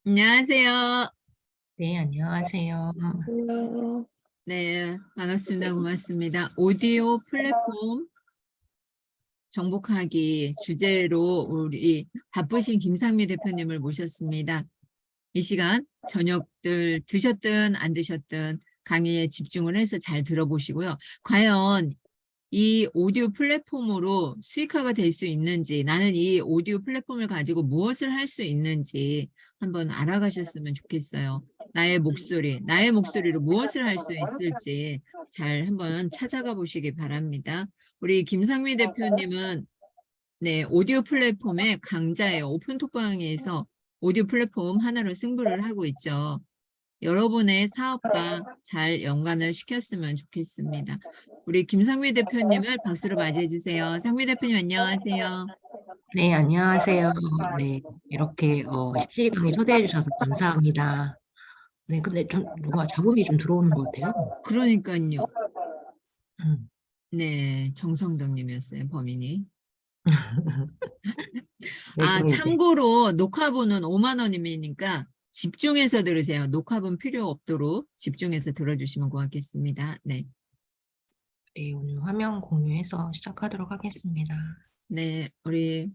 안녕하세요. 네, 안녕하세요. 음. 네, 반갑습니다. 고맙습니다. 오디오 플랫폼 정복하기 주제로 우리 바쁘신 김상미 대표님을 모셨습니다. 이 시간 저녁들 드셨든 안 드셨든 강의에 집중을 해서 잘 들어보시고요. 과연 이 오디오 플랫폼으로 수익화가 될 수 있는지, 나는 이 오디오 플랫폼을 가지고 무엇을 할 수 있는지 한번 알아가셨으면 좋겠어요. 나의 목소리로 무엇을 할 수 있을지 잘 한번 찾아가 보시기 바랍니다. 우리 김상미 대표님은 네, 오디오 플랫폼의 강자예요. 오픈톡방에서 오디오 플랫폼 하나로 승부를 하고 있죠. 여러분의 사업과 잘 연관을 시켰으면 좋겠습니다. 우리 김상미 대표님을 박수로 맞이해 주세요. 상미 대표님 안녕하세요. 네, 안녕하세요. 네, 이렇게 십시일강에 초대해 주셔서 감사합니다. 네, 근데 좀 누가 잡음이 좀 들어오는 것 같아요. 그러니까요. 음. 네, 정성덕님이었어요, 범인이. 네, 그럼 이제 참고로 녹화분은 5만 원이니까 집중해서 들으세요. 녹화분 필요 없도록 집중해서 들어주시면 고맙겠습니다. 네. 네, 오늘 화면 공유해서 시작하도록 하겠습니다. 네, 우리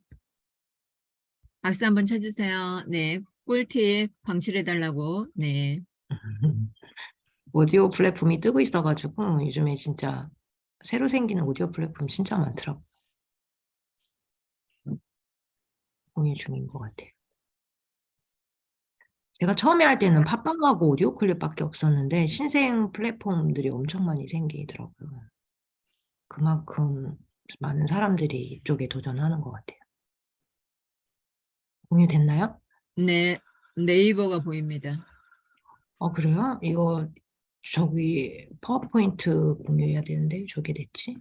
박수 한번 쳐주세요. 네, 꿀팁 방출해달라고. 네. 오디오 플랫폼이 뜨고 있어가지고 요즘에 진짜 새로 생기는 오디오 플랫폼 진짜 많더라고요. 공유 중인 것 같아요. 제가 처음에 할 때는 팟빵하고 오디오 클립밖에 없었는데 신생 플랫폼들이 엄청 많이 생기더라고요. 그만큼 많은 사람들이 이쪽에 도전하는 것 같아요. 공유됐나요? 네, 네이버가 보입니다. 그래요? 이거 저기 파워포인트 공유해야 되는데 저게 됐지?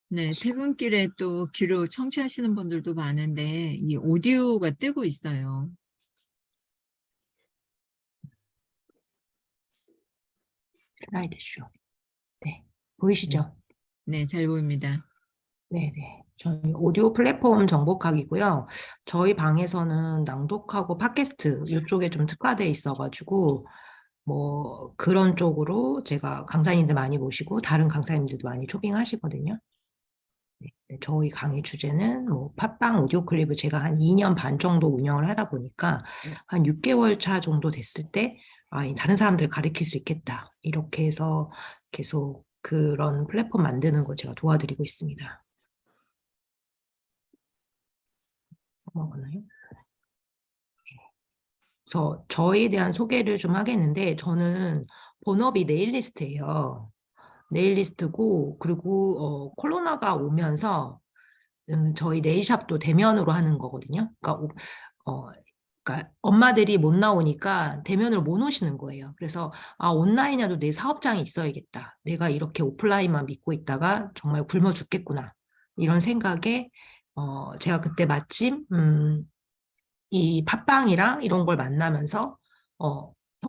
네, 퇴근길에 또 귀로 청취하시는 분들도 많은데 이 오디오가 뜨고 있어요. 슬라이드 쇼. 네, 보이시죠? 네, 잘 보입니다. 네네. 저희 오디오 플랫폼 정복학이고요. 저희 방에서는 낭독하고 팟캐스트 이쪽에 좀 특화돼 있어가지고 뭐 그런 쪽으로 제가 강사님들 많이 모시고 다른 강사님들도 많이 초빙하시거든요. 네, 저희 강의 주제는 뭐 팟빵 오디오 클립을 제가 한 2년 반 정도 운영을 하다 보니까 한 6개월 차 정도 됐을 때 다른 사람들 가르칠 수 있겠다. 이렇게 해서 계속 그런 플랫폼 만드는 거 제가 도와드리고 있습니다. 넘어가나요? 그래서 저에 대한 소개를 좀 하겠는데 저는 본업이 네일리스트예요. 네일리스트고 그리고 코로나가 오면서 저희 네일샵도 대면으로 하는 거거든요. 그러니까 엄마들이 못 나오니까 대면으로 못 오시는 거예요. 그래서 온라인에도 내 사업장이 있어야겠다. 내가 이렇게 오프라인만 믿고 있다가 정말 굶어 죽겠구나. 이런 생각에 제가 그때 마침 이 팟빵이랑 이런 걸 만나면서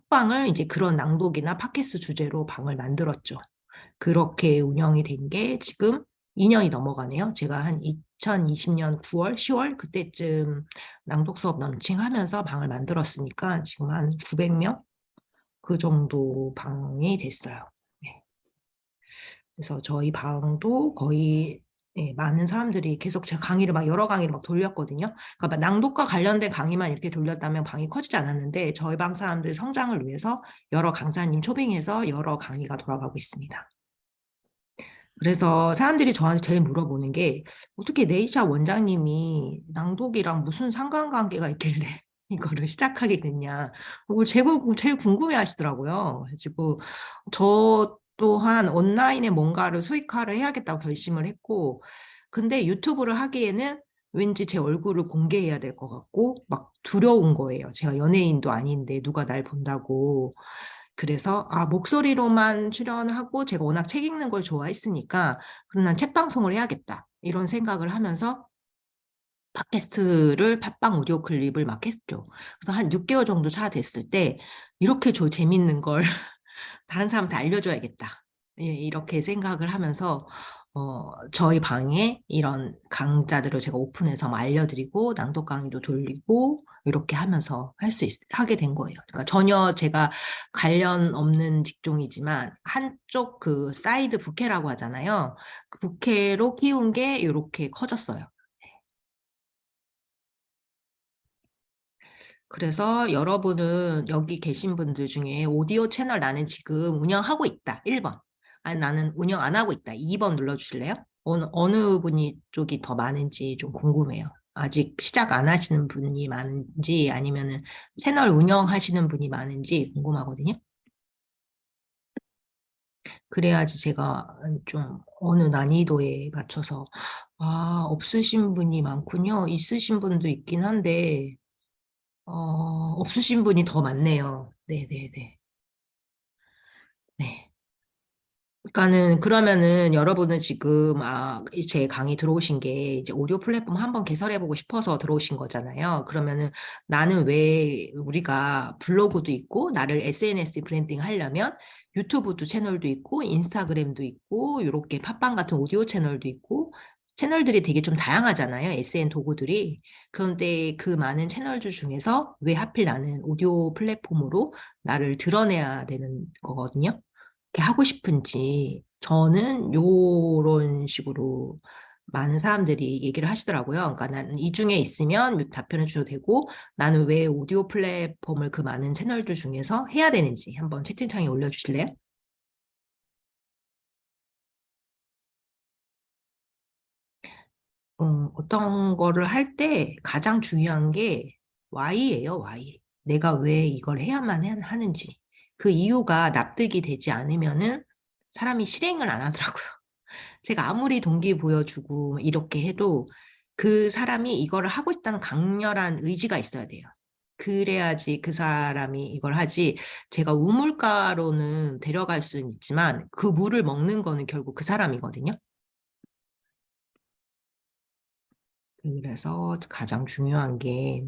팟빵을 이제 그런 낭독이나 팟캐스트 주제로 방을 만들었죠. 그렇게 운영이 된 게 지금 2년이 넘어가네요. 제가 한 2020년 9월, 10월 그때쯤 낭독 수업 런칭하면서 방을 만들었으니까 지금 한 900명 그 정도 방이 됐어요. 네. 그래서 저희 방도 거의 많은 사람들이 계속 제가 강의를 막 여러 강의를 막 돌렸거든요. 그러니까 낭독과 관련된 강의만 이렇게 돌렸다면 방이 커지지 않았는데 저희 방 사람들 성장을 위해서 여러 강사님 초빙해서 여러 강의가 돌아가고 있습니다. 그래서 사람들이 저한테 제일 물어보는 게 어떻게 네이샵 원장님이 낭독이랑 무슨 상관관계가 있길래 이거를 시작하게 됐냐. 그걸 제일 궁금해 하시더라고요. 그래가지고 저 또한 온라인에 뭔가를 수익화를 해야겠다고 결심을 했고 근데 유튜브를 하기에는 왠지 제 얼굴을 공개해야 될 것 같고 막 두려운 거예요. 제가 연예인도 아닌데 누가 날 본다고. 그래서 목소리로만 출연하고 제가 워낙 책 읽는 걸 좋아했으니까 그럼 난 책 방송을 해야겠다. 이런 생각을 하면서 팟캐스트를 팟빵 오디오 클립을 막 했죠. 그래서 한 6개월 정도 차 됐을 때 이렇게 재밌는 걸 다른 사람한테 알려줘야겠다. 예, 이렇게 생각을 하면서 저희 방에 이런 강좌들을 제가 오픈해서 뭐 알려드리고 낭독 강의도 돌리고 이렇게 하면서 하게 된 거예요. 그러니까 전혀 제가 관련 없는 직종이지만 한쪽 그 사이드 부캐라고 하잖아요. 그 부캐로 키운 게 이렇게 커졌어요. 그래서 여러분은 여기 계신 분들 중에 오디오 채널 나는 지금 운영하고 있다. 1번. 아니, 나는 운영 안 하고 있다. 2번 눌러주실래요? 어느 분이 쪽이 더 많은지 좀 궁금해요. 아직 시작 안 하시는 분이 많은지 아니면은 채널 운영하시는 분이 많은지 궁금하거든요. 그래야지 제가 좀 어느 난이도에 맞춰서 없으신 분이 많군요. 있으신 분도 있긴 한데 없으신 분이 더 많네요. 네네네. 네. 그러니까는 그러면은 여러분은 지금 제 강의 들어오신 게 이제 오디오 플랫폼 한번 개설해보고 싶어서 들어오신 거잖아요. 그러면은 나는 왜 우리가 블로그도 있고 나를 SNS 브랜딩 하려면 유튜브도 채널도 있고 인스타그램도 있고 이렇게 팟빵 같은 오디오 채널도 있고 채널들이 되게 좀 다양하잖아요. SN 도구들이. 그런데 그 많은 채널들 중에서 왜 하필 나는 오디오 플랫폼으로 나를 드러내야 되는 거거든요. 하고 싶은지 저는 요런 식으로 많은 사람들이 얘기를 하시더라고요. 그러니까 나는 이 중에 있으면 답변을 주셔도 되고 나는 왜 오디오 플랫폼을 그 많은 채널들 중에서 해야 되는지 한번 채팅창에 올려주실래요? 어떤 거를 할 때 가장 중요한 게 why예요, why. 내가 왜 이걸 해야만 하는지. 그 이유가 납득이 되지 않으면은 사람이 실행을 안 하더라고요. 제가 아무리 동기 보여주고 이렇게 해도 그 사람이 이거를 하고 싶다는 강렬한 의지가 있어야 돼요. 그래야지 그 사람이 이걸 하지. 제가 우물가로는 데려갈 수는 있지만 그 물을 먹는 거는 결국 그 사람이거든요. 그래서 가장 중요한 게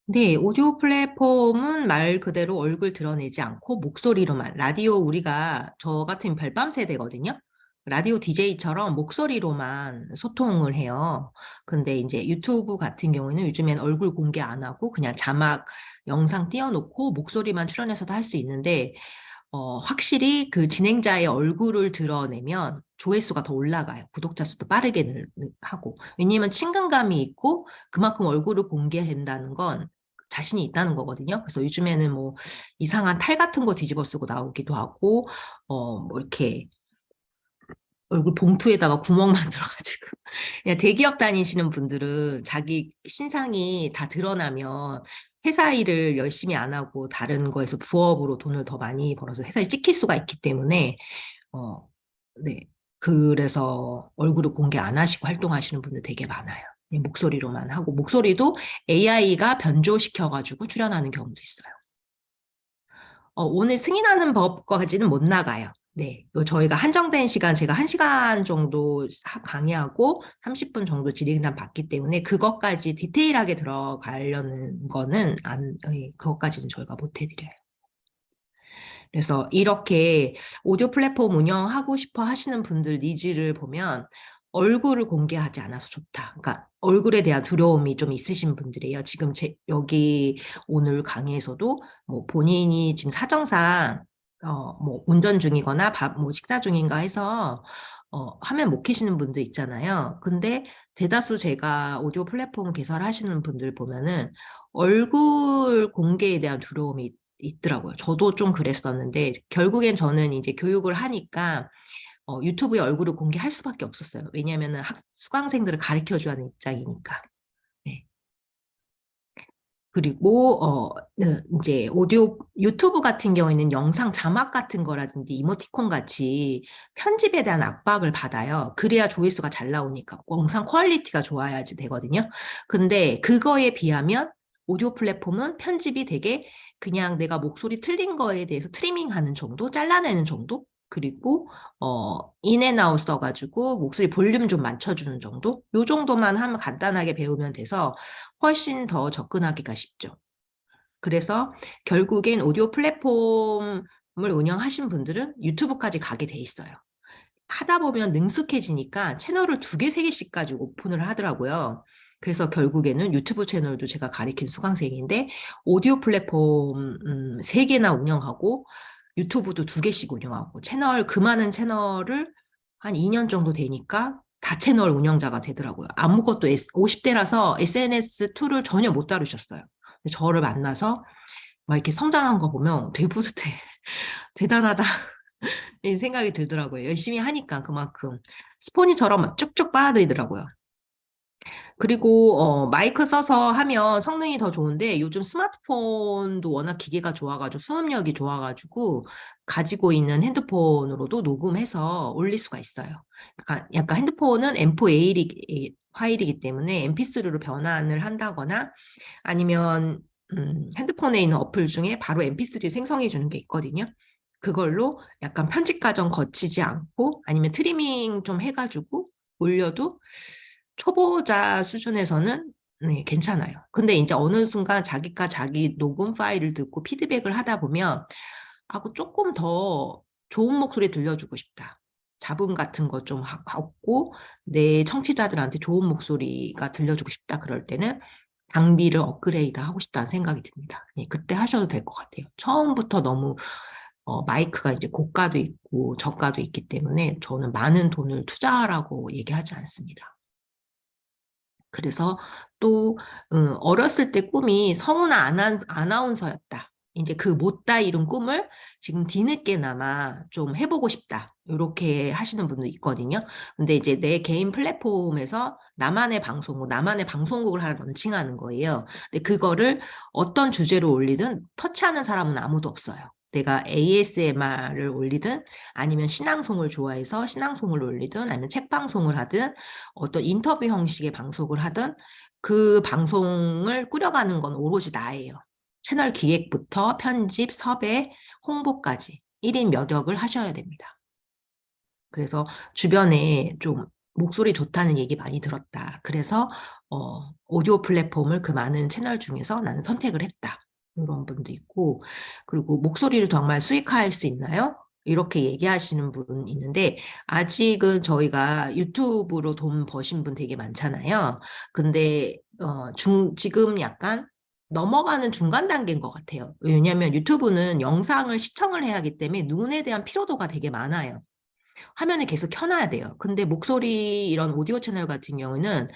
네, 오디오 플랫폼은 말 그대로 얼굴 드러내지 않고 목소리로만, 라디오 우리가 저 같은 별밤 세대거든요. 라디오 DJ처럼 목소리로만 소통을 해요. 근데 이제 유튜브 같은 경우에는 요즘엔 얼굴 공개 안 하고 그냥 자막 영상 띄워놓고 목소리만 출연해서도 할 수 있는데 확실히 그 진행자의 얼굴을 드러내면 조회수가 더 올라가요. 구독자 수도 빠르게 하고. 왜냐면 친근감이 있고 그만큼 얼굴을 공개한다는 건 자신이 있다는 거거든요. 그래서 요즘에는 뭐 이상한 탈 같은 거 뒤집어 쓰고 나오기도 하고, 뭐 이렇게 얼굴 봉투에다가 구멍 만들어가지고. 그냥 대기업 다니시는 분들은 자기 신상이 다 드러나면 회사 일을 열심히 안 하고 다른 거에서 부업으로 돈을 더 많이 벌어서 회사에 찍힐 수가 있기 때문에, 어, 네. 그래서 얼굴을 공개 안 하시고 활동하시는 분들 되게 많아요. 그냥 목소리로만 하고, 목소리도 AI가 변조시켜가지고 출연하는 경우도 있어요. 오늘 승인하는 법까지는 못 나가요. 네. 저희가 한정된 시간, 제가 1시간 정도 강의하고 30분 정도 질의응답 받기 때문에 그것까지 디테일하게 들어가려는 거는 그것까지는 저희가 못 해드려요. 그래서 이렇게 오디오 플랫폼 운영하고 싶어 하시는 분들 니즈를 보면 얼굴을 공개하지 않아서 좋다. 그러니까 얼굴에 대한 두려움이 좀 있으신 분들이에요. 지금 여기 오늘 강의에서도 뭐 본인이 지금 사정상 뭐 운전 중이거나 뭐 식사 중인가 해서 화면 못 켜시는 분도 있잖아요. 근데 대다수 제가 오디오 플랫폼 개설하시는 분들 보면은 얼굴 공개에 대한 두려움이 있더라고요. 저도 좀 그랬었는데 결국엔 저는 이제 교육을 하니까 유튜브에 얼굴을 공개할 수밖에 없었어요. 왜냐하면 수강생들을 가르쳐줘야 하는 입장이니까. 네. 그리고 이제 오디오 유튜브 같은 경우에는 영상 자막 같은 거라든지 이모티콘 같이 편집에 대한 압박을 받아요. 그래야 조회수가 잘 나오니까 영상 퀄리티가 좋아야지 되거든요. 근데 그거에 비하면 오디오 플랫폼은 편집이 되게 그냥 내가 목소리 틀린 거에 대해서 트리밍하는 정도, 잘라내는 정도, 그리고 인앤아웃 써가지고 목소리 볼륨 좀 맞춰주는 정도, 요 정도만 하면 간단하게 배우면 돼서 훨씬 더 접근하기가 쉽죠. 그래서 결국엔 오디오 플랫폼 운영하신 분들은 유튜브까지 가게 돼 있어요. 하다 보면 능숙해지니까 채널을 2개, 3개씩 가지고 오픈을 하더라고요. 그래서 결국에는 유튜브 채널도 제가 가리킨 수강생인데 오디오 플랫폼 3개나 운영하고 유튜브도 2개씩 운영하고 그 많은 채널을 한 2년 정도 되니까 다 채널 운영자가 되더라고요. 아무것도 50대라서 SNS 툴을 전혀 못 다루셨어요. 저를 만나서 막 이렇게 성장한 거 보면 되게 뿌듯해. 대단하다. 이 생각이 들더라고요. 열심히 하니까 그만큼 스포니처럼 막 쭉쭉 빨아들이더라고요. 그리고 마이크 써서 하면 성능이 더 좋은데 요즘 스마트폰도 워낙 기계가 좋아가지고 수음력이 좋아가지고 가지고 있는 핸드폰으로도 녹음해서 올릴 수가 있어요. 그러니까 약간 핸드폰은 M4A 파일이기 때문에 MP3로 변환을 한다거나 아니면 핸드폰에 있는 어플 중에 바로 MP3 생성해 주는 게 있거든요. 그걸로 약간 편집 과정 거치지 않고 아니면 트리밍 좀 해가지고 올려도 초보자 수준에서는 네, 괜찮아요. 근데 이제 어느 순간 자기가 자기 녹음 파일을 듣고 피드백을 하다 보면 조금 더 좋은 목소리 들려주고 싶다. 잡음 같은 거 좀 없고 내 청취자들한테 좋은 목소리가 들려주고 싶다. 그럴 때는 장비를 업그레이드 하고 싶다는 생각이 듭니다. 예, 그때 하셔도 될 것 같아요. 처음부터 너무 마이크가 이제 고가도 있고 저가도 있기 때문에 저는 많은 돈을 투자하라고 얘기하지 않습니다. 그래서 또 어렸을 때 꿈이 성우 아나운서였다. 이제 그 못다 이룬 꿈을 지금 뒤늦게나마 좀 해보고 싶다. 이렇게 하시는 분도 있거든요. 근데 이제 내 개인 플랫폼에서 나만의 방송국을 하나 런칭하는 거예요. 근데 그거를 어떤 주제로 올리든 터치하는 사람은 아무도 없어요. 내가 ASMR을 올리든 아니면 신앙송을 좋아해서 신앙송을 올리든 아니면 책 방송을 하든 어떤 인터뷰 형식의 방송을 하든 그 방송을 꾸려가는 건 오로지 나예요. 채널 기획부터 편집, 섭외, 홍보까지 1인 몇 역을 하셔야 됩니다. 그래서 주변에 좀 목소리 좋다는 얘기 많이 들었다. 그래서 오디오 플랫폼을 그 많은 채널 중에서 나는 선택을 했다. 이런 분도 있고, 그리고 목소리를 정말 수익화할 수 있나요? 이렇게 얘기하시는 분 있는데, 아직은 저희가 유튜브로 돈 버신 분 되게 많잖아요. 근데, 지금 약간 넘어가는 중간 단계인 것 같아요. 왜냐하면 유튜브는 영상을 시청을 해야 하기 때문에 눈에 대한 피로도가 되게 많아요. 화면을 계속 켜놔야 돼요. 근데 목소리 이런 오디오 채널 같은 경우는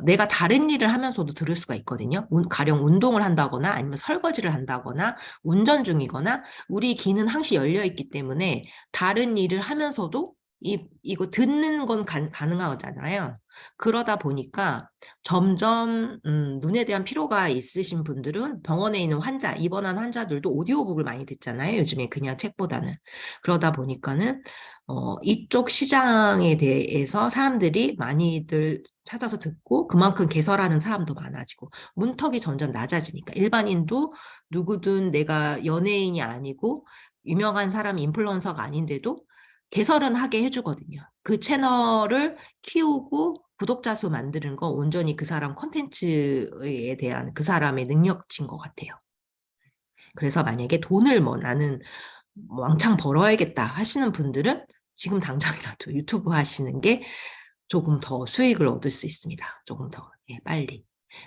내가 다른 일을 하면서도 들을 수가 있거든요. 가령 운동을 한다거나 아니면 설거지를 한다거나 운전 중이거나 우리 귀는 항시 열려 있기 때문에 다른 일을 하면서도 이거 듣는 건 가능하잖아요. 그러다 보니까 점점 눈에 대한 피로가 있으신 분들은 병원에 있는 입원한 환자들도 오디오북을 많이 듣잖아요. 요즘에 그냥 책보다는. 그러다 보니까는 이쪽 시장에 대해서 사람들이 많이들 찾아서 듣고 그만큼 개설하는 사람도 많아지고 문턱이 점점 낮아지니까 일반인도 누구든 내가 연예인이 아니고 유명한 사람 인플루언서가 아닌데도 개설은 하게 해주거든요. 그 채널을 키우고 구독자 수 만드는 거 온전히 그 사람 콘텐츠에 대한 그 사람의 능력치인 것 같아요. 그래서 만약에 돈을 나는 왕창 벌어야겠다 하시는 분들은 지금 당장이라도 유튜브 하시는 게 조금 더 수익을 얻을 수 있습니다. 조금 더 빨리.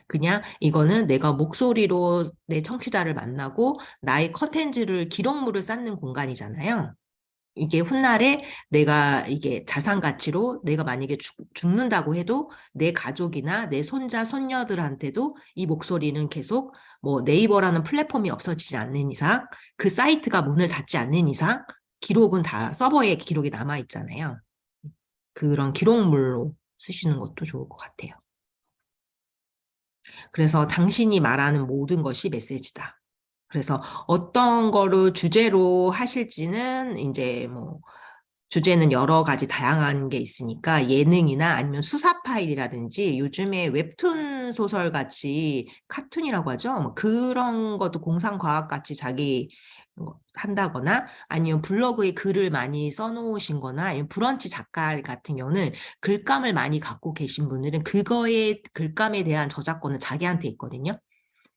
그냥 이거는 내가 목소리로 내 청취자를 만나고 나의 컨텐츠를 기록물을 쌓는 공간이잖아요. 이게 훗날에 내가 이게 자산 가치로 내가 만약에 죽는다고 해도 내 가족이나 내 손자, 손녀들한테도 이 목소리는 계속 뭐 네이버라는 플랫폼이 없어지지 않는 이상 그 사이트가 문을 닫지 않는 이상 기록은 다 서버에 기록이 남아 있잖아요. 그런 기록물로 쓰시는 것도 좋을 것 같아요. 그래서 당신이 말하는 모든 것이 메시지다. 그래서 어떤 거를 주제로 하실지는 이제 뭐 주제는 여러 가지 다양한 게 있으니까 예능이나 아니면 수사 파일이라든지 요즘에 웹툰 소설 같이 카툰이라고 하죠. 뭐 그런 것도 공상과학 같이 자기 한다거나 아니면 블로그에 글을 많이 써놓으신 거나 아니면 브런치 작가 같은 경우는 글감을 많이 갖고 계신 분들은 그거의 글감에 대한 저작권은 자기한테 있거든요.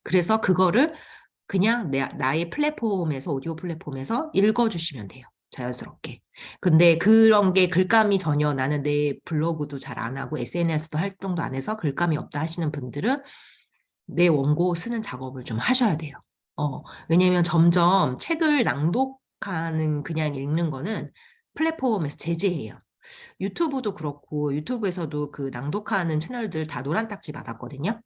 그래서 그거를 그냥 나의 플랫폼에서, 오디오 플랫폼에서 읽어주시면 돼요. 자연스럽게. 근데 그런 게 글감이 전혀 나는 내 블로그도 잘 안 하고 SNS도 활동도 안 해서 글감이 없다 하시는 분들은 내 원고 쓰는 작업을 좀 하셔야 돼요. 왜냐면 점점 책을 낭독하는 그냥 읽는 거는 플랫폼에서 제재해요. 유튜브도 그렇고 유튜브에서도 그 낭독하는 채널들 다 노란 딱지 받았거든요.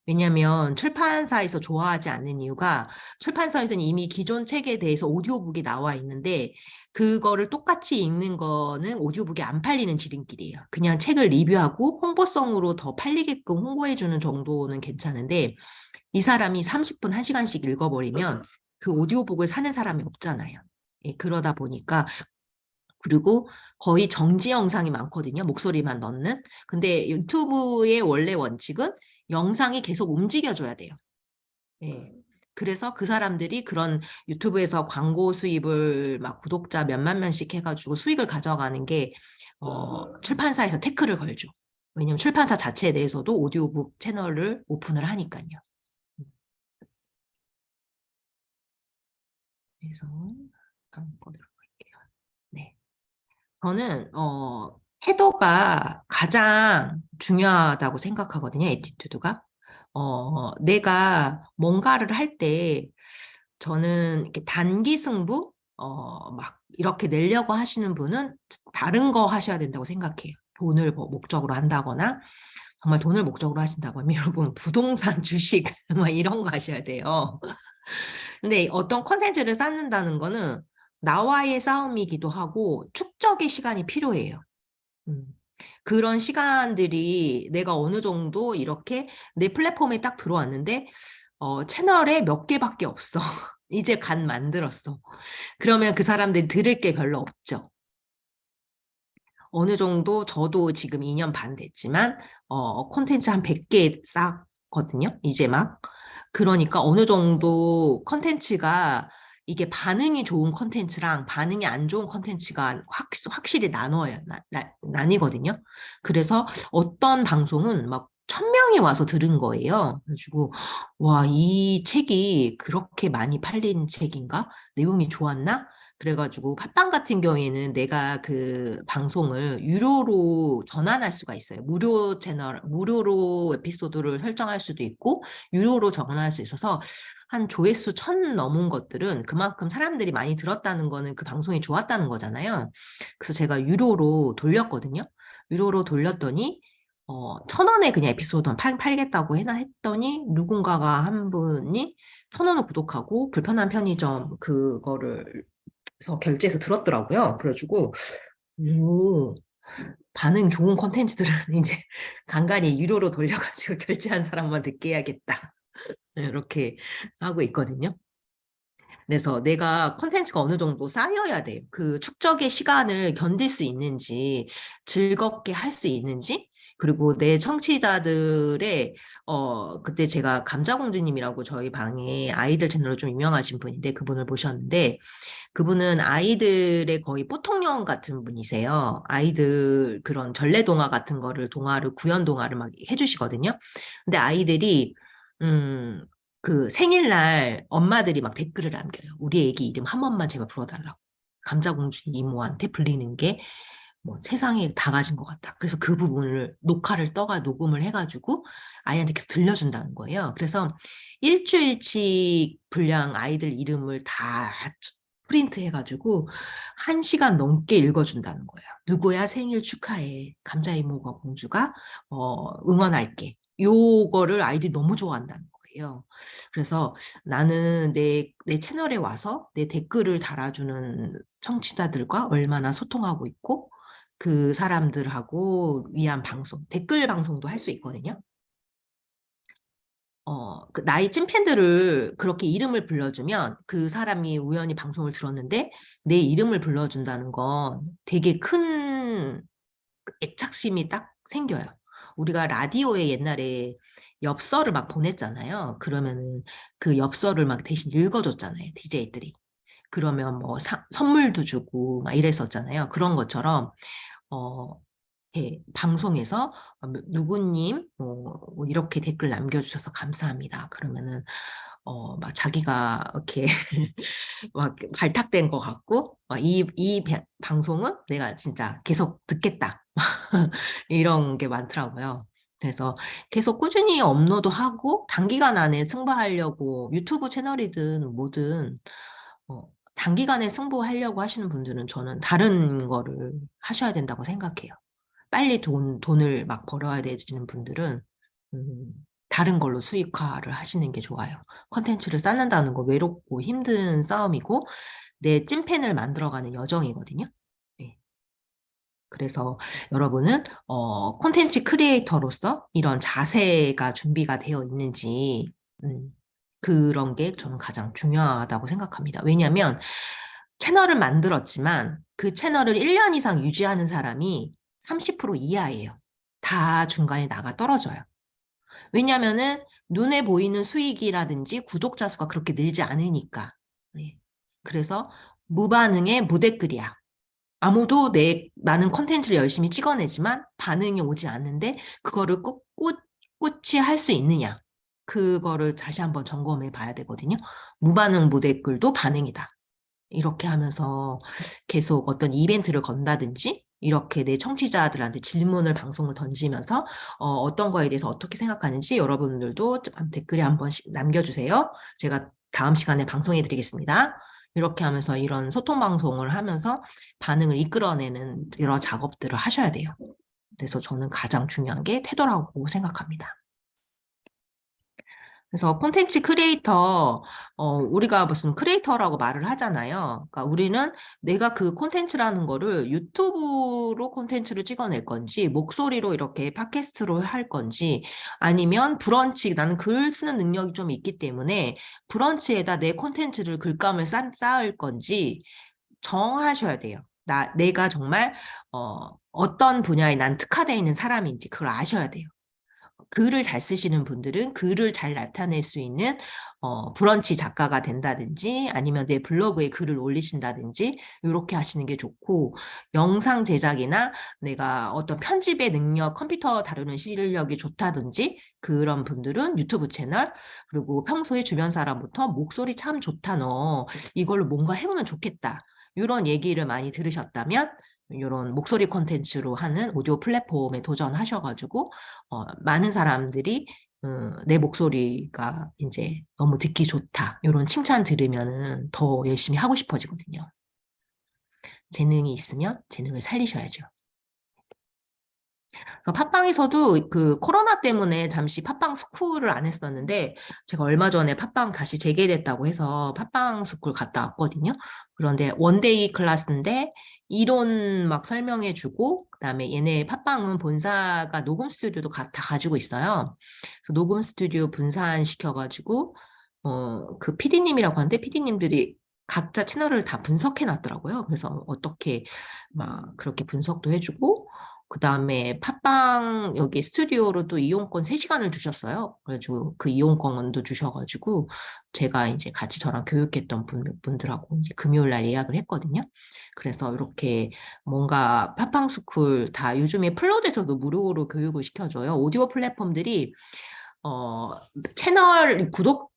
왜냐면 출판사에서 좋아하지 않는 이유가 출판사에서는 이미 기존 책에 대해서 오디오북이 나와 있는데 그거를 똑같이 읽는 거는 오디오북이 안 팔리는 지름길이에요. 그냥 책을 리뷰하고 홍보성으로 더 팔리게끔 홍보해주는 정도는 괜찮은데 이 사람이 30분, 1시간씩 읽어버리면 그 오디오북을 사는 사람이 없잖아요. 예, 그러다 보니까 그리고 거의 정지 영상이 많거든요. 목소리만 넣는. 근데 유튜브의 원래 원칙은 영상이 계속 움직여줘야 돼요. 예. 그래서 그 사람들이 그런 유튜브에서 광고 수입을 막 구독자 몇만 명씩 해가지고 수익을 가져가는 게 출판사에서 태클을 걸죠. 왜냐면 출판사 자체에 대해서도 오디오북 채널을 오픈을 하니까요. 그래서 한번 보도록 할게요. 네. 저는 태도가 가장 중요하다고 생각하거든요. 애티튜드가. 내가 뭔가를 할 때 저는 이렇게 단기 승부 막 이렇게 내려고 하시는 분은 다른 거 하셔야 된다고 생각해요. 돈을 뭐 목적으로 한다거나 정말 돈을 목적으로 하신다고 하면 여러분 부동산 주식 막 이런 거 하셔야 돼요. 근데 어떤 컨텐츠를 쌓는다는 거는 나와의 싸움이기도 하고 축적의 시간이 필요해요. 음. 그런 시간들이 내가 어느 정도 이렇게 내 플랫폼에 딱 들어왔는데 채널에 몇 개밖에 없어. 이제 간 만들었어. 그러면 그 사람들이 들을 게 별로 없죠. 어느 정도 저도 지금 2년 반 됐지만 콘텐츠 한 100개 쌓거든요. 이제 막. 그러니까 어느 정도 컨텐츠가 이게 반응이 좋은 컨텐츠랑 반응이 안 좋은 컨텐츠가 확실히 나눠요. 나뉘거든요. 그래서 어떤 방송은 막 1000명이 와서 들은 거예요. 그래가지고 와, 이 책이 그렇게 많이 팔린 책인가? 내용이 좋았나? 그래가지고 팟빵 같은 경우에는 내가 그 방송을 유료로 전환할 수가 있어요. 무료 채널, 무료로 에피소드를 설정할 수도 있고 유료로 전환할 수 있어서 한 조회수 1000 넘은 것들은 그만큼 사람들이 많이 들었다는 거는 그 방송이 좋았다는 거잖아요. 그래서 제가 유료로 돌렸거든요. 유료로 돌렸더니 1000원에 그냥 에피소드 팔겠다고 했더니 누군가가 한 분이 1000원을 구독하고 불편한 편의점 그거를 그래서 결제해서 들었더라고요. 그래가지고 오, 반응 좋은 콘텐츠들은 이제 간간히 유료로 돌려가지고 결제한 사람만 듣게 해야겠다. 이렇게 하고 있거든요. 그래서 내가 콘텐츠가 어느 정도 쌓여야 돼요. 그 축적의 시간을 견딜 수 있는지, 즐겁게 할 수 있는지, 그리고 내 청취자들의, 그때 제가 감자공주님이라고 저희 방에 아이들 채널로 좀 유명하신 분인데 그분을 모셨는데, 그분은 아이들의 거의 보통령 같은 분이세요. 아이들 그런 전래동화 같은 거를 구연 동화를 막 해주시거든요. 근데 아이들이 음, 그 생일날 엄마들이 막 댓글을 남겨요. 우리 애기 이름 한 번만 제발 불러달라고. 감자공주 이모한테 불리는 게 뭐 세상에 다 가진 것 같다. 그래서 그 부분을 녹화를 녹음을 해가지고 아이한테 이렇게 들려준다는 거예요. 그래서 일주일치 분량 아이들 이름을 다 프린트 해가지고 1시간 넘게 읽어준다는 거예요. 누구야 생일 축하해. 감자 이모가 공주가 응원할게. 요거를 아이들이 너무 좋아한다는 거예요. 그래서 나는 내 채널에 와서 내 댓글을 달아주는 청취자들과 얼마나 소통하고 있고 그 사람들하고 위한 방송, 댓글 방송도 할 수 있거든요. 그 나의 찐팬들을 그렇게 이름을 불러주면 그 사람이 우연히 방송을 들었는데 내 이름을 불러준다는 건 되게 큰 애착심이 딱 생겨요. 우리가 라디오에 옛날에 엽서를 막 보냈잖아요. 그러면은 그 엽서를 막 대신 읽어줬잖아요. DJ들이. 그러면 뭐 선물도 주고 막 이랬었잖아요. 그런 것처럼 어, 방송에서 누구님 뭐 이렇게 댓글 남겨주셔서 감사합니다. 그러면은 막 자기가 이렇게 막 발탁된 것 같고, 이 방송은 내가 진짜 계속 듣겠다. 이런 게 많더라고요. 그래서 계속 꾸준히 업로드하고 단기간 안에 승부하려고 유튜브 채널이든 뭐든 단기간에 승부하려고 하시는 분들은 저는 다른 거를 하셔야 된다고 생각해요. 빨리 돈을 막 벌어야 되시는 분들은 음, 다른 걸로 수익화를 하시는 게 좋아요. 컨텐츠를 쌓는다는 거 외롭고 힘든 싸움이고 내 찐팬을 만들어가는 여정이거든요. 네. 그래서 여러분은 콘텐츠 크리에이터로서 이런 자세가 준비가 되어 있는지 그런 게 저는 가장 중요하다고 생각합니다. 왜냐하면 채널을 만들었지만 그 채널을 1년 이상 유지하는 사람이 30% 이하예요. 다 중간에 나가 떨어져요. 왜냐하면은 눈에 보이는 수익이라든지 구독자 수가 그렇게 늘지 않으니까. 네. 그래서 무반응의 무댓글이야. 아무도 나는 컨텐츠를 열심히 찍어내지만 반응이 오지 않는데 그거를 꿋꿋이 할 수 있느냐. 그거를 다시 한번 점검해 봐야 되거든요. 무반응 무댓글도 반응이다. 이렇게 하면서 계속 어떤 이벤트를 건다든지 이렇게 내 청취자들한테 질문을 방송을 던지면서 어떤 거에 대해서 어떻게 생각하는지 여러분들도 댓글에 한 번씩 남겨주세요. 제가 다음 시간에 방송해 드리겠습니다. 이렇게 하면서 이런 소통 방송을 하면서 반응을 이끌어내는 여러 작업들을 하셔야 돼요. 그래서 저는 가장 중요한 게 태도라고 생각합니다. 그래서 콘텐츠 크리에이터, 우리가 무슨 크리에이터라고 말을 하잖아요. 그러니까 우리는 내가 그 콘텐츠라는 거를 유튜브로 콘텐츠를 찍어낼 건지, 목소리로 이렇게 팟캐스트로 할 건지, 아니면 브런치, 나는 글 쓰는 능력이 좀 있기 때문에 브런치에다 내 콘텐츠를 글감을 쌓을 건지 정하셔야 돼요. 내가 정말, 어떤 분야에 난 특화되어 있는 사람인지 그걸 아셔야 돼요. 글을 잘 쓰시는 분들은 글을 잘 나타낼 수 있는 브런치 작가가 된다든지 아니면 내 블로그에 글을 올리신다든지 이렇게 하시는 게 좋고 영상 제작이나 내가 어떤 편집의 능력, 컴퓨터 다루는 실력이 좋다든지 그런 분들은 유튜브 채널 그리고 평소에 주변 사람부터 목소리 참 좋다 너 이걸로 뭔가 해보면 좋겠다 이런 얘기를 많이 들으셨다면 이런 목소리 콘텐츠로 하는 오디오 플랫폼에 도전하셔가지고 많은 사람들이 내 목소리가 이제 너무 듣기 좋다 이런 칭찬 들으면은 더 열심히 하고 싶어지거든요. 재능이 있으면 재능을 살리셔야죠. 팟빵에서도 그 코로나 때문에 잠시 팟빵 스쿨을 안 했었는데 제가 얼마 전에 팟빵 다시 재개됐다고 해서 팟빵 스쿨 갔다 왔거든요. 그런데 원데이 클래스인데 이론 막 설명해주고 그다음에 얘네 팟빵은 본사가 녹음 스튜디오도 다 가지고 있어요. 그래서 녹음 스튜디오 분산시켜가지고 그 PD님이라고 하는데 PD님들이 각자 채널을 다 분석해 놨더라고요. 그래서 어떻게 막 그렇게 분석도 해주고 그 다음에 팟빵 여기 스튜디오로 또 이용권 3시간을 주셨어요. 그래가지고 그 이용권도 주셔가지고 제가 이제 같이 저랑 교육했던 분들하고 이제 금요일 날 예약을 했거든요. 그래서 이렇게 뭔가 팟빵 스쿨 다 요즘에 플로드에서도 무료로 교육을 시켜줘요. 오디오 플랫폼들이 채널 구독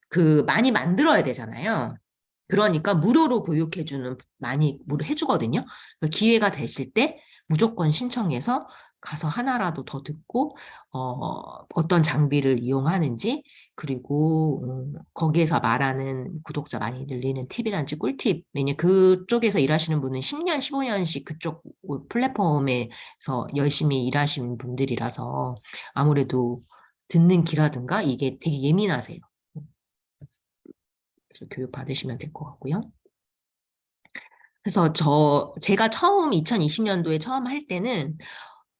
많이 만들어야 되잖아요. 그러니까 무료로 교육해주는 많이 무료 해주거든요. 기회가 되실 때 무조건 신청해서 가서 하나라도 더 듣고 어떤 장비를 이용하는지 그리고 거기에서 말하는 구독자 많이 늘리는 팁이란지 꿀팁 왜냐 그쪽에서 일하시는 분은 10년, 15년씩 그쪽 플랫폼에서 열심히 일하시는 분들이라서 아무래도 듣는 귀라든가 이게 되게 예민하세요. 그래서 교육 받으시면 될 것 같고요. 그래서 제가 처음 2020년도에 처음 할 때는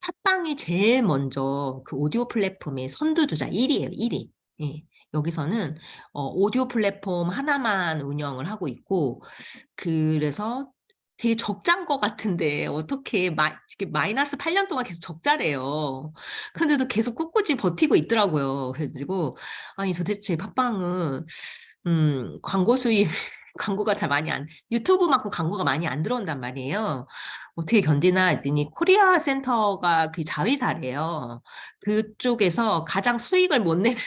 팟빵이 제일 먼저 그 오디오 플랫폼의 선두주자 1위예요, 1위. 예. 여기서는 오디오 플랫폼 하나만 운영을 하고 있고 그래서 되게 적자인 것 같은데 어떻게 이렇게 마이너스 8년 동안 계속 적자래요. 그런데도 계속 꿋꿋이 버티고 있더라고요. 그래가지고 아니 도대체 팟빵은 광고 수입 광고가 잘 많이 유튜브만큼 광고가 많이 안 들어온단 말이에요. 어떻게 견디나 했더니 코리아 센터가 그 자회사래요. 그쪽에서 가장 수익을 못 내는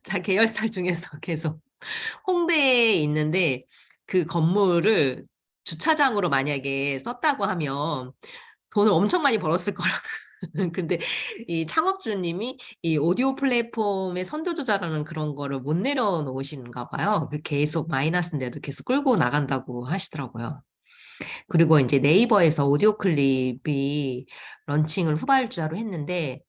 자, 계열사 중에서 계속 홍대에 있는데 그 건물을 주차장으로 만약에 썼다고 하면 돈을 엄청 많이 벌었을 거라고. 근데 이 창업주님이 이 오디오 플랫폼의 선두주자라는 그런 거를 못 내려놓으신가 봐요. 계속 마이너스인데도 계속 끌고 나간다고 하시더라고요. 그리고 이제 네이버에서 오디오 클립이 런칭을 후발주자로 했는데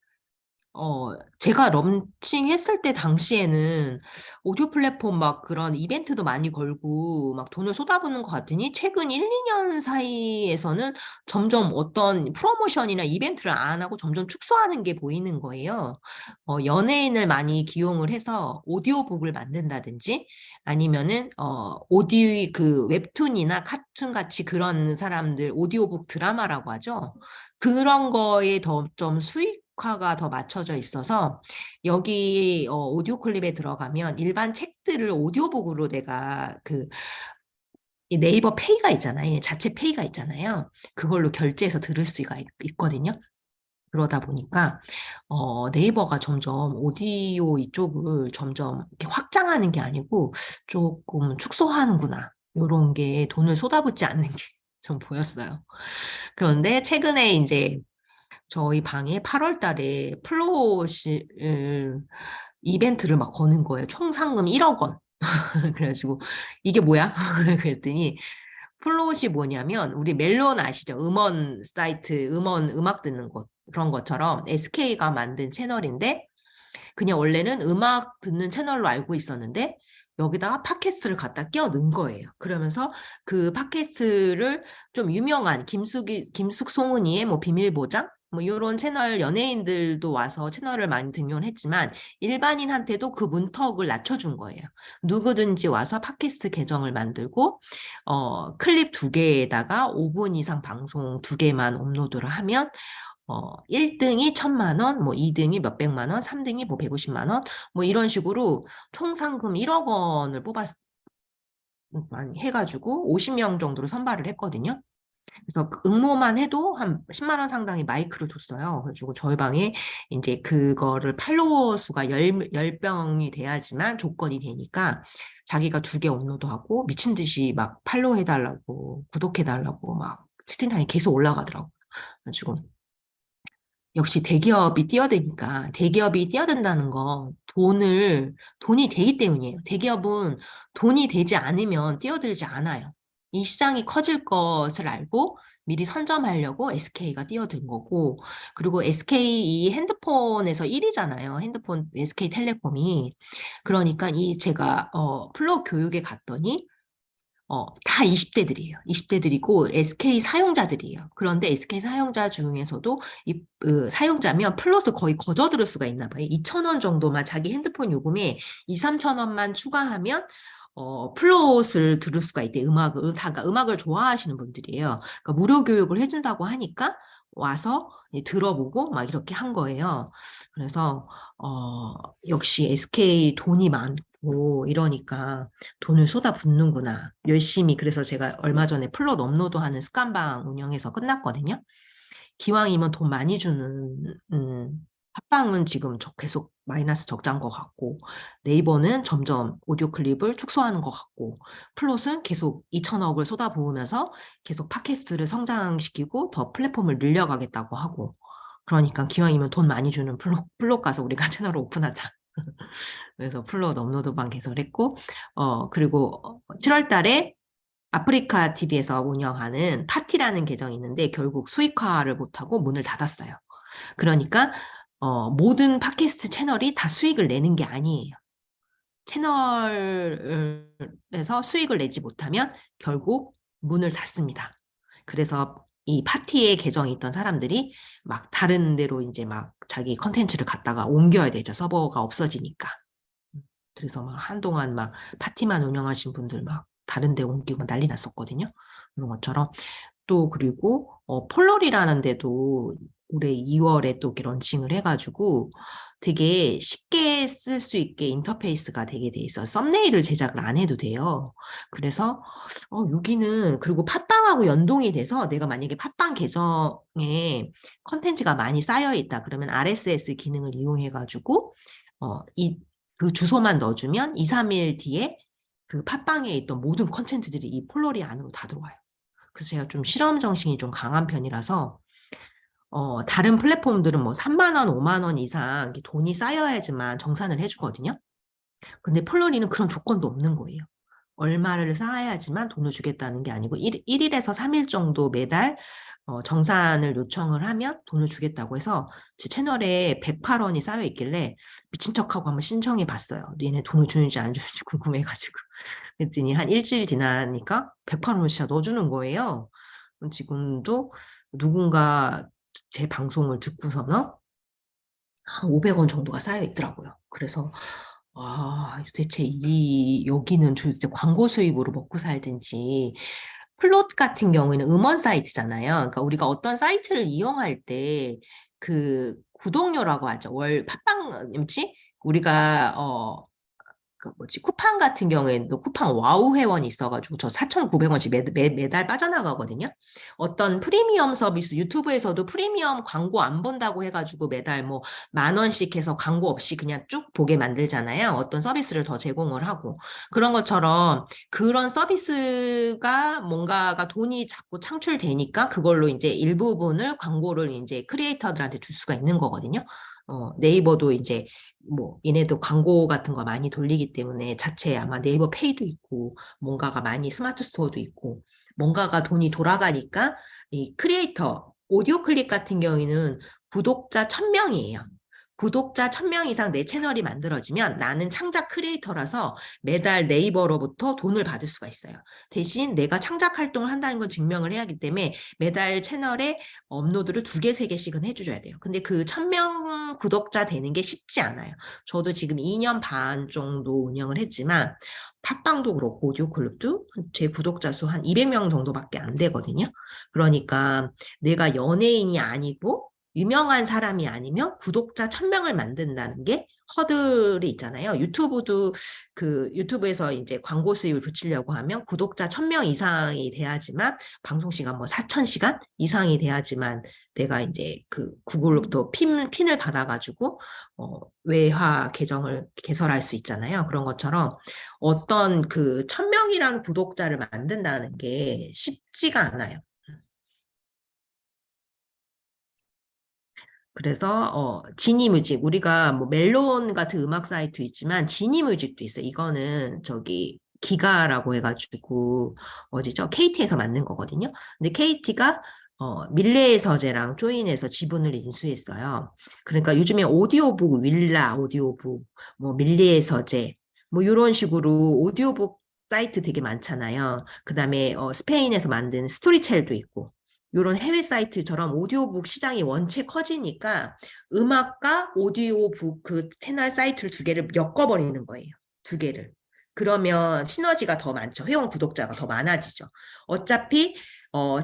제가 런칭했을 때 당시에는 오디오 플랫폼 막 그런 이벤트도 많이 걸고 막 돈을 쏟아붓는 것 같으니 최근 1, 2년 사이에서는 점점 어떤 프로모션이나 이벤트를 안 하고 점점 축소하는 게 보이는 거예요. 연예인을 많이 기용을 해서 오디오북을 만든다든지 아니면은, 오디오 그 웹툰이나 카툰 같이 그런 사람들 오디오북 드라마라고 하죠. 그런 거에 더 좀 수익화가 더 맞춰져 있어서 여기 오디오 클립에 들어가면 일반 책들을 오디오북으로 내가 이 네이버 페이가 있잖아요. 자체 페이가 있잖아요. 그걸로 결제해서 들을 수가 있거든요. 그러다 보니까 네이버가 점점 오디오 이쪽을 점점 이렇게 확장하는 게 아니고 조금 축소하는구나. 이런 게 돈을 쏟아붓지 않는 게 좀 보였어요. 그런데 최근에 이제 저희 방에 8월 달에 플롯을 이벤트를 막 거는 거예요. 총 상금 1억 원. 그래가지고 이게 뭐야? 그랬더니 플롯이 뭐냐면 우리 멜론 아시죠? 음원 사이트, 음악 듣는 곳 그런 것처럼 SK가 만든 채널인데 그냥 원래는 음악 듣는 채널로 알고 있었는데 여기다가 팟캐스트를 갖다 끼워 넣은 거예요. 그러면서 그 팟캐스트를 좀 유명한 김숙송은이의 뭐 비밀보장 뭐 이런 채널 연예인들도 와서 채널을 많이 등용을 했지만 일반인한테도 그 문턱을 낮춰준 거예요. 누구든지 와서 팟캐스트 계정을 만들고 클립 두 개에다가 5분 이상 방송 두 개만 업로드를 하면 1등이 1,000만 원, 뭐 2등이 몇백만 원, 3등이 뭐 150만 원, 뭐 이런 식으로 총 상금 1억 원을 해가지고 50명 정도로 선발을 했거든요. 그래서 그 응모만 해도 한 10만 원 상당의 마이크를 줬어요. 그래가지고 저희 방에 이제 그거를 팔로워 수가 10명이 돼야지만 조건이 되니까 자기가 두 개 업로드하고 미친 듯이 막 팔로우 해달라고 구독해달라고 막 채팅창에 계속 올라가더라고. 그래가지고 역시 대기업이 뛰어드니까 대기업이 뛰어든다는 건 돈이 되기 때문이에요. 대기업은 돈이 되지 않으면 뛰어들지 않아요. 이 시장이 커질 것을 알고 미리 선점하려고 SK가 뛰어든 거고, 그리고 SK 이 핸드폰에서 1위잖아요. 핸드폰 SK텔레콤이. 그러니까 제가 플로 교육에 갔더니 다 20대들이에요. 20대들이고 SK 사용자들이에요. 그런데 SK 사용자 중에서도 사용자면 플러스 거의 거저 들을 수가 있나 봐요. 2,000원 정도만 자기 핸드폰 요금에 2, 3천 원만 추가하면 플롯을 들을 수가 있대. 음악을 좋아하시는 분들이에요. 그러니까 무료 교육을 해준다고 하니까 와서 들어보고 막 이렇게 한 거예요. 그래서 역시 SK 돈이 많고 이러니까 돈을 쏟아붓는구나. 열심히 그래서 제가 얼마 전에 플롯 업로드하는 습관방 운영해서 끝났거든요. 기왕이면 돈 많이 주는 팟빵은 지금 계속 마이너스 적자인 것 같고 네이버는 점점 오디오 클립을 축소하는 것 같고 플롯은 계속 2천억을 쏟아부으면서 계속 팟캐스트를 성장시키고 더 플랫폼을 늘려가겠다고 하고 그러니까 기왕이면 돈 많이 주는 플롯 가서 우리가 채널을 오픈하자. 그래서 플롯 업로드방 개설했고 그리고 7월 달에 아프리카 TV에서 운영하는 파티라는 계정이 있는데 결국 수익화를 못하고 문을 닫았어요. 그러니까 모든 팟캐스트 채널이 다 수익을 내는 게 아니에요. 채널에서 수익을 내지 못하면 결국 문을 닫습니다. 그래서 이 파티에 계정이 있던 사람들이 막 다른 데로 이제 막 자기 컨텐츠를 갖다가 옮겨야 되죠. 서버가 없어지니까. 그래서 막 한동안 막 파티만 운영하신 분들 막 다른 데 옮기고 난리 났었거든요. 그런 것처럼 또 그리고 폴러리라는 데도 올해 2월에 또 이렇게 런칭을 해가지고 되게 쉽게 쓸 수 있게 인터페이스가 되게 돼 있어. 썸네일을 제작을 안 해도 돼요. 그래서 여기는 그리고 팟빵하고 연동이 돼서 내가 만약에 팟빵 계정에 컨텐츠가 많이 쌓여 있다 그러면 RSS 기능을 이용해가지고 이 그 주소만 넣어주면 2, 3일 뒤에 그 팟빵에 있던 모든 컨텐츠들이 이 폴러리 안으로 다 들어와요. 그래서 제가 좀 실험 정신이 좀 강한 편이라서 다른 플랫폼들은 뭐 3만 원, 5만 원 이상 돈이 쌓여야지만 정산을 해주거든요. 근데 폴러리는 그런 조건도 없는 거예요. 얼마를 쌓아야지만 돈을 주겠다는 게 아니고 1일에서 3일 정도 매달 정산을 요청을 하면 돈을 주겠다고 해서 제 채널에 108원이 쌓여 있길래 미친 척하고 한번 신청해 봤어요. 얘네 돈을 주는지 안 주는지 궁금해가지고. 그랬더니 한 일주일 지나니까 108원을 진짜 넣어주는 거예요. 지금도 누군가 제 방송을 듣고서는 한 500원 정도가 쌓여 있더라고요. 그래서 도대체 여기는 도대체 광고 수입으로 먹고 살든지 플롯 같은 경우에는 음원 사이트잖아요. 그러니까 우리가 어떤 사이트를 이용할 때 그 구독료라고 하죠. 월 팟빵 뭐지? 우리가 그 뭐지 쿠팡 같은 경우에도 쿠팡 와우 회원이 있어가지고 저 4,900원씩 매달 빠져나가거든요. 어떤 프리미엄 서비스 유튜브에서도 프리미엄 광고 안 본다고 해가지고 매달 뭐 10,000원씩 해서 광고 없이 그냥 쭉 보게 만들잖아요. 어떤 서비스를 더 제공을 하고 그런 것처럼 그런 서비스가 뭔가가 돈이 자꾸 창출되니까 그걸로 이제 일부분을 광고를 이제 크리에이터들한테 줄 수가 있는 거거든요. 네이버도 이제 뭐 얘네도 광고 같은 거 많이 돌리기 때문에 자체 아마 네이버 페이도 있고 뭔가가 많이 스마트 스토어도 있고 뭔가가 돈이 돌아가니까 이 크리에이터 오디오 클립 같은 경우에는 구독자 1,000명이에요. 구독자 1,000명 이상 내 채널이 만들어지면 나는 창작 크리에이터라서 매달 네이버로부터 돈을 받을 수가 있어요. 대신 내가 창작 활동을 한다는 건 증명을 해야 하기 때문에 매달 채널에 업로드를 2개, 3개씩은 해줘야 돼요. 근데 그 1,000명 구독자 되는 게 쉽지 않아요. 저도 지금 2년 반 정도 운영을 했지만 팟빵도 그렇고 오디오 클립도 제 구독자 수 한 200명 정도밖에 안 되거든요. 그러니까 내가 연예인이 아니고 유명한 사람이 아니면 구독자 1,000명을 만든다는 게 허들이 있잖아요. 유튜브도 그 유튜브에서 이제 광고 수입을 붙이려고 하면 구독자 1,000명 이상이 돼야지만 방송 시간 뭐 4,000시간 이상이 돼야지만 내가 이제 그 구글로부터 핀을 받아가지고 외화 계정을 개설할 수 있잖아요. 그런 것처럼 어떤 그 1,000명이란 구독자를 만든다는 게 쉽지가 않아요. 그래서 지니뮤직 우리가 뭐 멜론 같은 음악 사이트 있지만 지니뮤직도 있어요. 이거는 저기 기가라고 해가지고 어디죠? KT에서 만든 거거든요. 근데 KT가 밀레의 서재랑 조인해서 지분을 인수했어요. 그러니까 요즘에 오디오북 윌라 오디오북 뭐 밀레의 서재 뭐 이런 식으로 오디오북 사이트 되게 많잖아요. 그다음에 스페인에서 만든 스토리첼도 있고 이런 해외 사이트처럼 오디오북 시장이 원체 커지니까 음악과 오디오북 그 채널 사이트를 2개를 엮어버리는 거예요. 2개를. 그러면 시너지가 더 많죠. 회원 구독자가 더 많아지죠. 어차피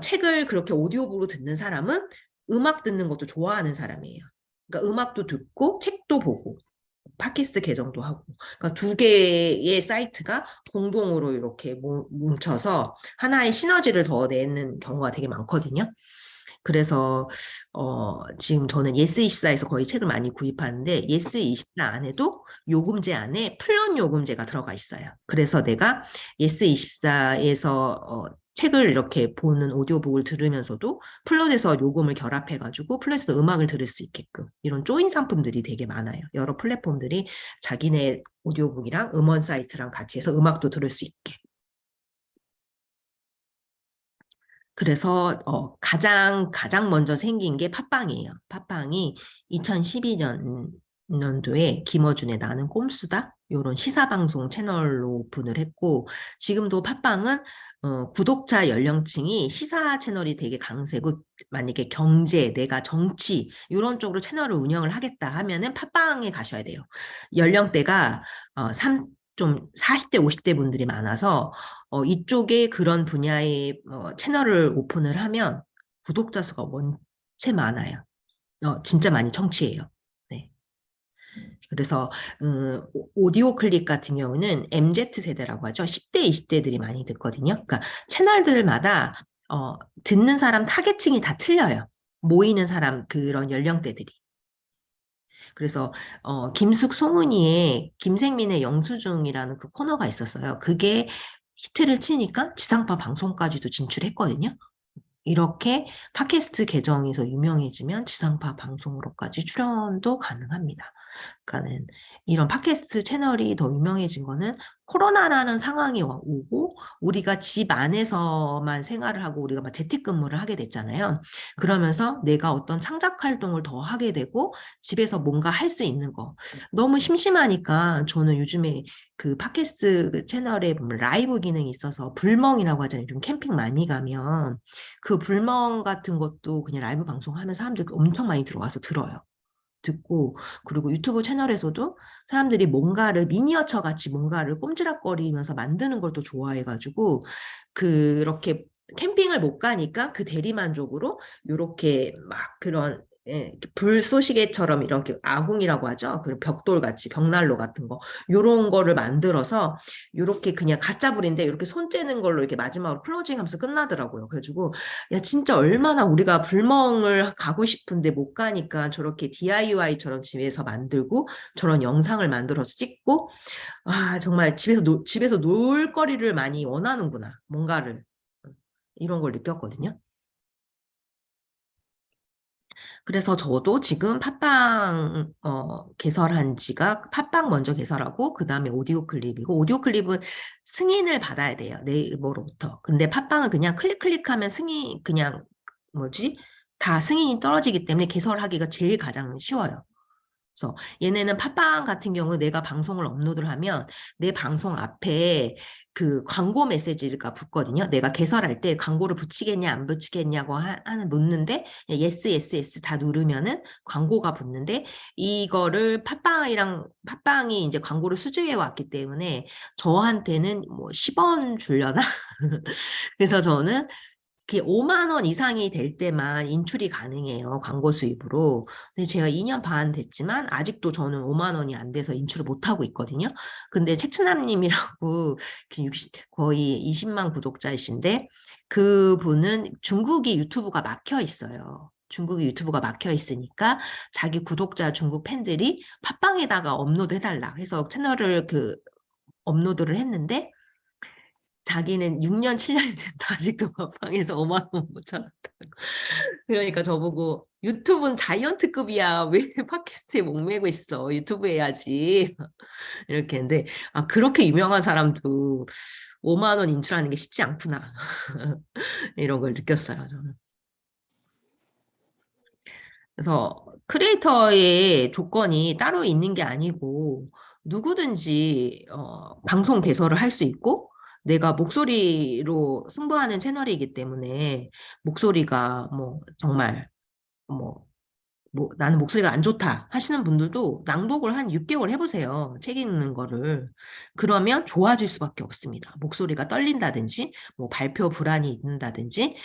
책을 그렇게 오디오북으로 듣는 사람은 음악 듣는 것도 좋아하는 사람이에요. 그러니까 음악도 듣고 책도 보고 팟캐스트 계정도 하고 그러니까 2개의 사이트가 공동으로 이렇게 뭉쳐서 하나의 시너지를 더 내는 경우가 되게 많거든요. 그래서 지금 저는 예스24에서 거의 책을 많이 구입하는데 예스24 안에도 요금제 안에 플런 요금제가 들어가 있어요. 그래서 내가 예스24에서 책을 이렇게 보는 오디오북을 들으면서도 플롯에서 요금을 결합해가지고 플롯에서 음악을 들을 수 있게끔 이런 조인 상품들이 되게 많아요. 여러 플랫폼들이 자기네 오디오북이랑 음원 사이트랑 같이 해서 음악도 들을 수 있게. 그래서 가장 먼저 생긴 게 팟빵이에요. 팟빵이 2012년도에 김어준의 나는 꼼수다 이런 시사방송 채널로 오픈을 했고 지금도 팟빵은 구독자 연령층이 시사 채널이 되게 강세고 만약에 경제, 내가 정치 이런 쪽으로 채널을 운영을 하겠다 하면은 팟빵에 가셔야 돼요. 연령대가 좀 40대, 50대 분들이 많아서 이쪽에 그런 분야의 채널을 오픈을 하면 구독자 수가 원체 많아요. 진짜 많이 청취해요. 네. 그래서 오디오 클립 같은 경우는 MZ 세대라고 하죠. 10대, 20대들이 많이 듣거든요. 그러니까 채널들마다 듣는 사람 타겟층이 다 틀려요. 모이는 사람 그런 연령대들이. 그래서 김숙 송은이의 김생민의 영수증이라는 그 코너가 있었어요. 그게 히트를 치니까 지상파 방송까지도 진출했거든요. 이렇게 팟캐스트 계정에서 유명해지면 지상파 방송으로까지 출연도 가능합니다. 그러니까는 이런 팟캐스트 채널이 더 유명해진 거는 코로나라는 상황이 오고 우리가 집 안에서만 생활을 하고 우리가 막 재택근무를 하게 됐잖아요. 그러면서 내가 어떤 창작 활동을 더 하게 되고 집에서 뭔가 할 수 있는 거. 너무 심심하니까 저는 요즘에 그 팟캐스트 채널에 보면 라이브 기능이 있어서 불멍이라고 하잖아요. 좀 캠핑 많이 가면 그 불멍 같은 것도 그냥 라이브 방송하면 사람들 엄청 많이 들어와서 들어요. 듣고 그리고 유튜브 채널에서도 사람들이 뭔가를 미니어처 같이 뭔가를 꼼지락거리면서 만드는 걸 또 좋아해가지고 그렇게 캠핑을 못 가니까 그 대리만족으로 이렇게 막 그런 불쏘시개처럼 이렇게 아궁이라고 하죠. 그 벽돌 같이 벽난로 같은 거 요런 거를 만들어서 요렇게 그냥 가짜 불인데 이렇게 손 째는 걸로 이렇게 마지막으로 클로징 하면서 끝나더라고요. 그래가지고 야 진짜 얼마나 우리가 불멍을 가고 싶은데 못 가니까 저렇게 DIY처럼 집에서 만들고 저런 영상을 만들어서 찍고 아 정말 집에서 놀 거리를 많이 원하는구나. 뭔가를 이런 걸 느꼈거든요. 그래서 저도 지금 팟빵 개설한 지가 팟빵 먼저 개설하고 그 다음에 오디오 클립이고 오디오 클립은 승인을 받아야 돼요. 네이버로부터. 근데 팟빵은 그냥 클릭하면 승인 그냥 뭐지? 다 승인이 떨어지기 때문에 개설하기가 제일 가장 쉬워요. 그래서 얘네는 팟빵 같은 경우 내가 방송을 업로드를 하면 내 방송 앞에 그 광고 메시지가 붙거든요. 내가 개설할 때 광고를 붙이겠냐 안 붙이겠냐고 하는 묻는데 yes yes yes 다 누르면은 광고가 붙는데 이거를 팟빵이 이제 광고를 수주해 왔기 때문에 저한테는 뭐 10원 줄려나? 그래서 저는 그게 5만 원 이상이 될 때만 인출이 가능해요. 광고 수입으로. 근데 제가 2년 반 됐지만 아직도 저는 5만 원이 안 돼서 인출을 못 하고 있거든요. 근데 채투남님이라고 거의 20만 구독자이신데 그분은 중국이 유튜브가 막혀 있어요. 중국이 유튜브가 막혀 있으니까 자기 구독자 중국 팬들이 팟빵에다가 업로드 해달라 해서 채널을 업로드를 했는데 자기는 6년, 7년이 됐다. 아직도 팟빵에서 5만 원 못 찾았다. 그러니까 저보고 유튜브는 자이언트급이야. 왜 팟캐스트에 목매고 있어? 유튜브 해야지. 이렇게 했는데 아 그렇게 유명한 사람도 5만 원 인출하는 게 쉽지 않구나. 이런 걸 느꼈어요. 저는. 그래서 크리에이터의 조건이 따로 있는 게 아니고 누구든지 방송 개설을 할 수 있고 내가 목소리로 승부하는 채널이기 때문에 목소리가 뭐 정말 뭐, 나는 목소리가 안 좋다 하시는 분들도 낭독을 한 6개월 해보세요. 책 읽는 거를. 그러면 좋아질 수밖에 없습니다. 목소리가 떨린다든지 뭐 발표 불안이 있는다든지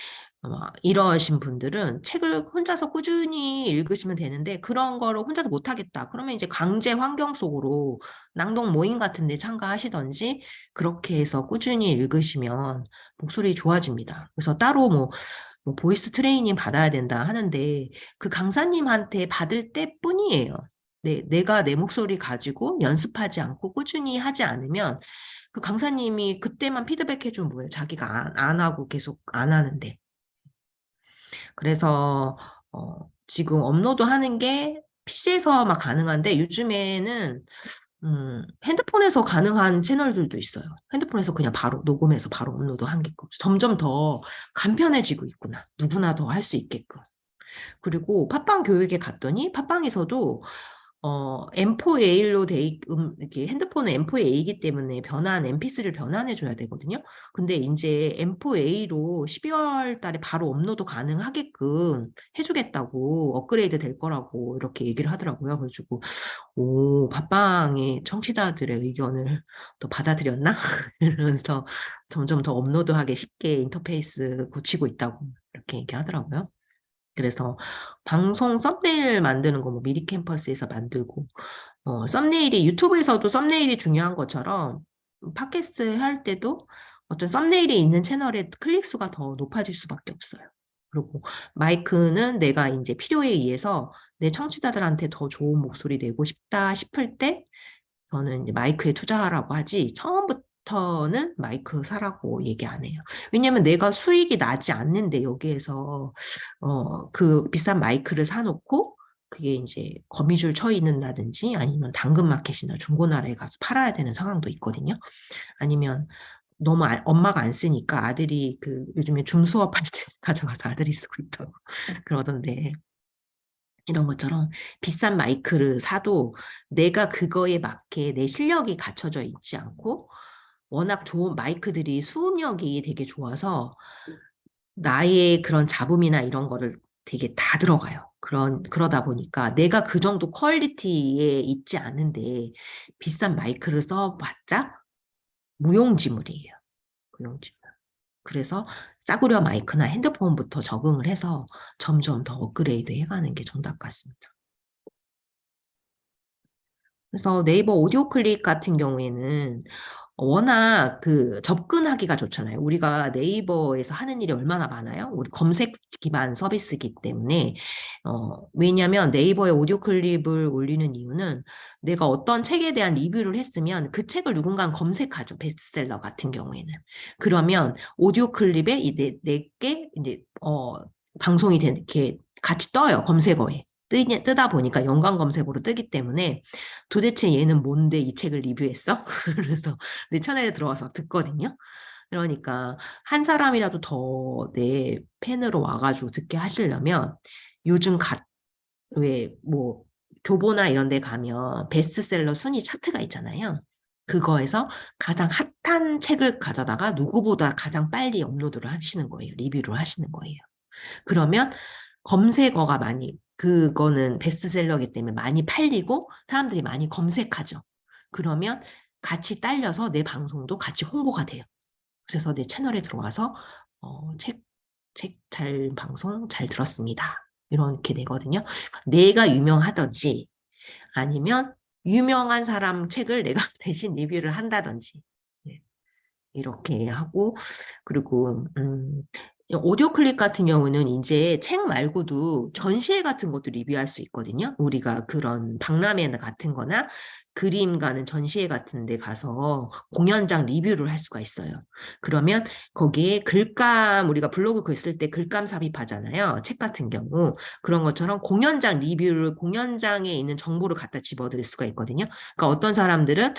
이러신 분들은 책을 혼자서 꾸준히 읽으시면 되는데 그런 거를 혼자서 못하겠다. 그러면 이제 강제 환경 속으로 낭독 모임 같은 데 참가하시던지 그렇게 해서 꾸준히 읽으시면 목소리 좋아집니다. 그래서 따로 뭐 보이스 트레이닝 받아야 된다 하는데 그 강사님한테 받을 때뿐이에요. 내가 내 목소리 가지고 연습하지 않고 꾸준히 하지 않으면 그 강사님이 그때만 피드백 해주면 뭐예요? 자기가 안 하고 계속 안 하는데. 그래서 지금 업로드 하는 게 PC에서 막 가능한데 요즘에는 핸드폰에서 가능한 채널들도 있어요. 핸드폰에서 그냥 바로 녹음해서 바로 업로드 한게끔 점점 더 간편해지고 있구나. 누구나 더 할 수 있게끔. 그리고 팟빵 교육에 갔더니 팟빵에서도 M4A1로 이렇게 핸드폰은 M4A이기 때문에 MP3를 변환해 줘야 되거든요. 근데 이제 M4A로 12월 달에 바로 업로드 가능하게끔 해주겠다고 업그레이드 될 거라고 이렇게 얘기를 하더라고요. 그래가지고 오, 팟빵의 청취자들의 의견을 또 받아들였나? 이러면서 점점 더 업로드하기 쉽게 인터페이스 고치고 있다고 이렇게 얘기하더라고요. 그래서 방송 썸네일 만드는 거 뭐 미리 캠퍼스에서 만들고 썸네일이 유튜브에서도 썸네일이 중요한 것처럼 팟캐스트 할 때도 어떤 썸네일이 있는 채널의 클릭 수가 더 높아질 수밖에 없어요. 그리고 마이크는 내가 이제 필요에 의해서 내 청취자들한테 더 좋은 목소리 내고 싶다 싶을 때 저는 이제 마이크에 투자하라고 하지 처음부터는 마이크 사라고 얘기 안 해요. 왜냐면 내가 수익이 나지 않는데 여기에서 그 비싼 마이크를 사놓고 그게 이제 거미줄 쳐 있는다든지 아니면 당근마켓이나 중고나라에 가서 팔아야 되는 상황도 있거든요. 아니면 너무 엄마가 안 쓰니까 아들이 그 요즘에 줌 수업할 때 가져가서 아들이 쓰고 있다고 그러던데 이런 것처럼 비싼 마이크를 사도 내가 그거에 맞게 내 실력이 갖춰져 있지 않고 워낙 좋은 마이크들이 수음력이 되게 좋아서 나의 그런 잡음이나 이런 거를 되게 다 들어가요. 그러다 보니까 내가 그 정도 퀄리티에 있지 않은데 비싼 마이크를 써봤자 무용지물이에요. 무용지물. 그래서 싸구려 마이크나 핸드폰부터 적응을 해서 점점 더 업그레이드 해가는 게 정답 같습니다. 그래서 네이버 오디오 클립 같은 경우에는 워낙 그 접근하기가 좋잖아요. 우리가 네이버에서 하는 일이 얼마나 많아요? 우리 검색 기반 서비스이기 때문에 왜냐하면 네이버에 오디오 클립을 올리는 이유는 내가 어떤 책에 대한 리뷰를 했으면 그 책을 누군가 검색하죠. 베스트셀러 같은 경우에는. 그러면 오디오 클립에 내게 이제 방송이 이렇게 같이 떠요. 검색어에. 뜨다 보니까 연관 검색으로 뜨기 때문에 도대체 얘는 뭔데 이 책을 리뷰했어? 그래서 내 채널에 들어와서 듣거든요. 그러니까 한 사람이라도 더 내 팬으로 와가지고 듣게 하시려면 요즘 왜뭐 교보나 이런 데 가면 베스트셀러 순위 차트가 있잖아요. 그거에서 가장 핫한 책을 가져다가 누구보다 가장 빨리 업로드를 하시는 거예요. 리뷰를 하시는 거예요. 그러면 검색어가 그거는 베스트셀러이기 때문에 많이 팔리고 사람들이 많이 검색하죠. 그러면 같이 딸려서 내 방송도 같이 홍보가 돼요. 그래서 내 채널에 들어와서 책 잘 방송 잘 들었습니다. 이렇게 되거든요. 내가 유명하든지 아니면 유명한 사람 책을 내가 대신 리뷰를 한다든지 네, 이렇게 하고 그리고 오디오 클립 같은 경우는 이제 책 말고도 전시회 같은 것도 리뷰할 수 있거든요. 우리가 그런 박람회 같은 거나 그림 가는 전시회 같은 데 가서 공연장 리뷰를 할 수가 있어요. 그러면 거기에 글감, 우리가 블로그 글 쓸 때 글감 삽입하잖아요. 책 같은 경우. 그런 것처럼 공연장 리뷰를, 공연장에 있는 정보를 갖다 집어들 수가 있거든요. 그러니까 어떤 사람들은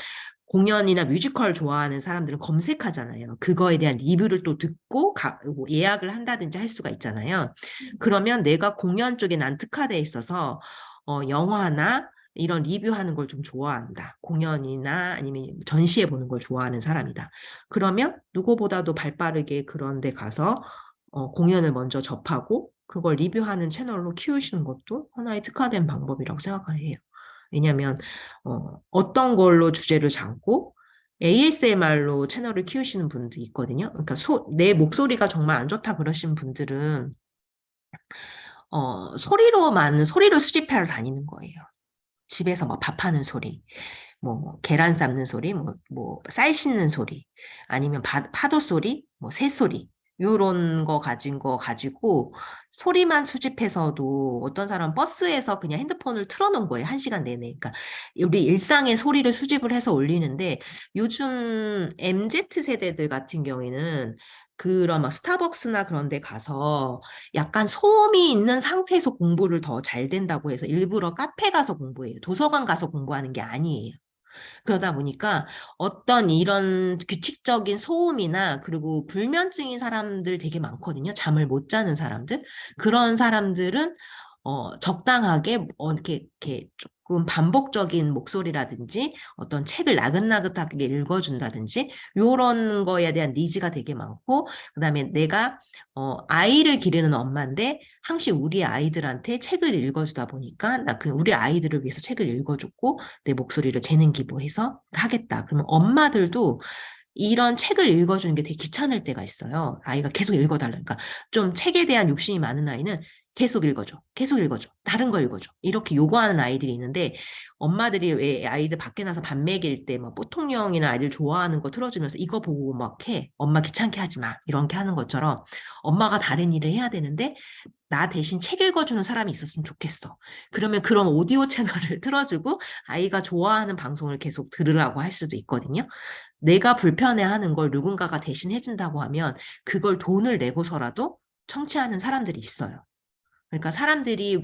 공연이나 뮤지컬 좋아하는 사람들은 검색하잖아요. 그거에 대한 리뷰를 또 듣고 뭐 예약을 한다든지 할 수가 있잖아요. 그러면 내가 공연 쪽에 난 특화돼 있어서 영화나 이런 리뷰하는 걸 좀 좋아한다. 공연이나 아니면 전시회 보는 걸 좋아하는 사람이다. 그러면 누구보다도 발빠르게 그런 데 가서 공연을 먼저 접하고 그걸 리뷰하는 채널로 키우시는 것도 하나의 특화된 방법이라고 생각을 해요. 왜냐하면 어떤 걸로 주제를 잡고 ASMR로 채널을 키우시는 분도 있거든요. 그러니까 내 목소리가 정말 안 좋다 그러신 분들은 소리를 수집하러 다니는 거예요. 집에서 뭐 밥하는 소리, 뭐 계란 삶는 소리, 뭐 쌀 씻는 소리, 아니면 파도 소리, 뭐 새 소리 요런 거 가지고 소리만 수집해서도 어떤 사람 버스에서 그냥 핸드폰을 틀어놓은 거예요. 1시간 내내. 그러니까 우리 일상의 소리를 수집을 해서 올리는데 요즘 MZ 세대들 같은 경우에는 그런 막 스타벅스나 그런 데 가서 약간 소음이 있는 상태에서 공부를 더 잘 된다고 해서 일부러 카페 가서 공부해요. 도서관 가서 공부하는 게 아니에요. 그러다 보니까 어떤 이런 규칙적인 소음이나 그리고 불면증인 사람들 되게 많거든요. 잠을 못 자는 사람들. 그런 사람들은 적당하게 이렇게 조금 반복적인 목소리라든지 어떤 책을 나긋나긋하게 읽어준다든지 이런 거에 대한 니즈가 되게 많고 그다음에 내가 아이를 기르는 엄마인데 항상 우리 아이들한테 책을 읽어주다 보니까 나 우리 아이들을 위해서 책을 읽어줬고 내 목소리를 재능 기부해서 하겠다. 그러면 엄마들도 이런 책을 읽어주는 게 되게 귀찮을 때가 있어요. 아이가 계속 읽어달라니까. 좀 책에 대한 욕심이 많은 아이는 계속 읽어줘. 계속 읽어줘. 다른 거 읽어줘. 이렇게 요구하는 아이들이 있는데 엄마들이 왜 아이들 밖에 나서 밥 먹일 때 막 뽀통령이나 아이들 좋아하는 거 틀어주면서 이거 보고 막 해. 엄마 귀찮게 하지 마. 이렇게 하는 것처럼 엄마가 다른 일을 해야 되는데 나 대신 책 읽어주는 사람이 있었으면 좋겠어. 그러면 그런 오디오 채널을 틀어주고 아이가 좋아하는 방송을 계속 들으라고 할 수도 있거든요. 내가 불편해하는 걸 누군가가 대신 해준다고 하면 그걸 돈을 내고서라도 청취하는 사람들이 있어요. 그러니까 사람들이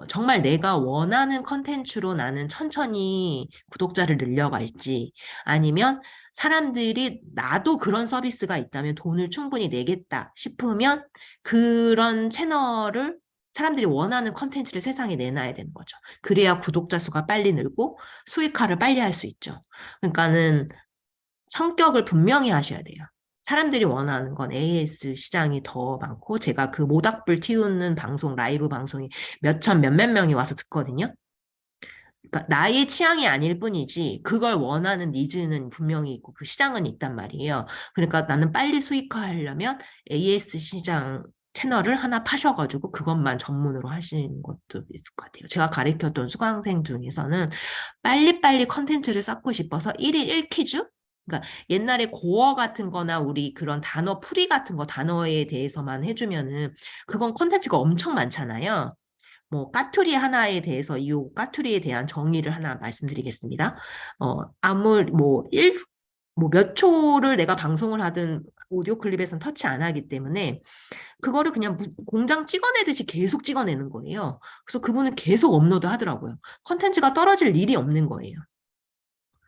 정말 내가 원하는 컨텐츠로 나는 천천히 구독자를 늘려갈지 아니면 사람들이 나도 그런 서비스가 있다면 돈을 충분히 내겠다 싶으면 그런 채널을 사람들이 원하는 컨텐츠를 세상에 내놔야 되는 거죠. 그래야 구독자 수가 빨리 늘고 수익화를 빨리 할 수 있죠. 그러니까는 성격을 분명히 하셔야 돼요. 사람들이 원하는 건 AS 시장이 더 많고 제가 그 모닥불 틔우는 방송 라이브 방송이 몇천 몇몇 명이 와서 듣거든요. 그러니까 나의 취향이 아닐 뿐이지 그걸 원하는 니즈는 분명히 있고 그 시장은 있단 말이에요. 그러니까 나는 빨리 수익화하려면 AS 시장 채널을 하나 파셔가지고 그것만 전문으로 하시는 것도 있을 것 같아요. 제가 가르쳤던 수강생 중에서는 빨리빨리 컨텐츠를 쌓고 싶어서 1일 1퀴즈? 그러니까 옛날에 고어 같은 거나 우리 그런 단어 풀이 같은 거 단어에 대해서만 해주면은 그건 컨텐츠가 엄청 많잖아요. 뭐 까투리 하나에 대해서 이 까투리에 대한 정의를 하나 말씀드리겠습니다. 뭐 몇 초를 내가 방송을 하든 오디오 클립에선 터치 안 하기 때문에 그거를 그냥 공장 찍어내듯이 계속 찍어내는 거예요. 그래서 그분은 계속 업로드 하더라고요. 컨텐츠가 떨어질 일이 없는 거예요.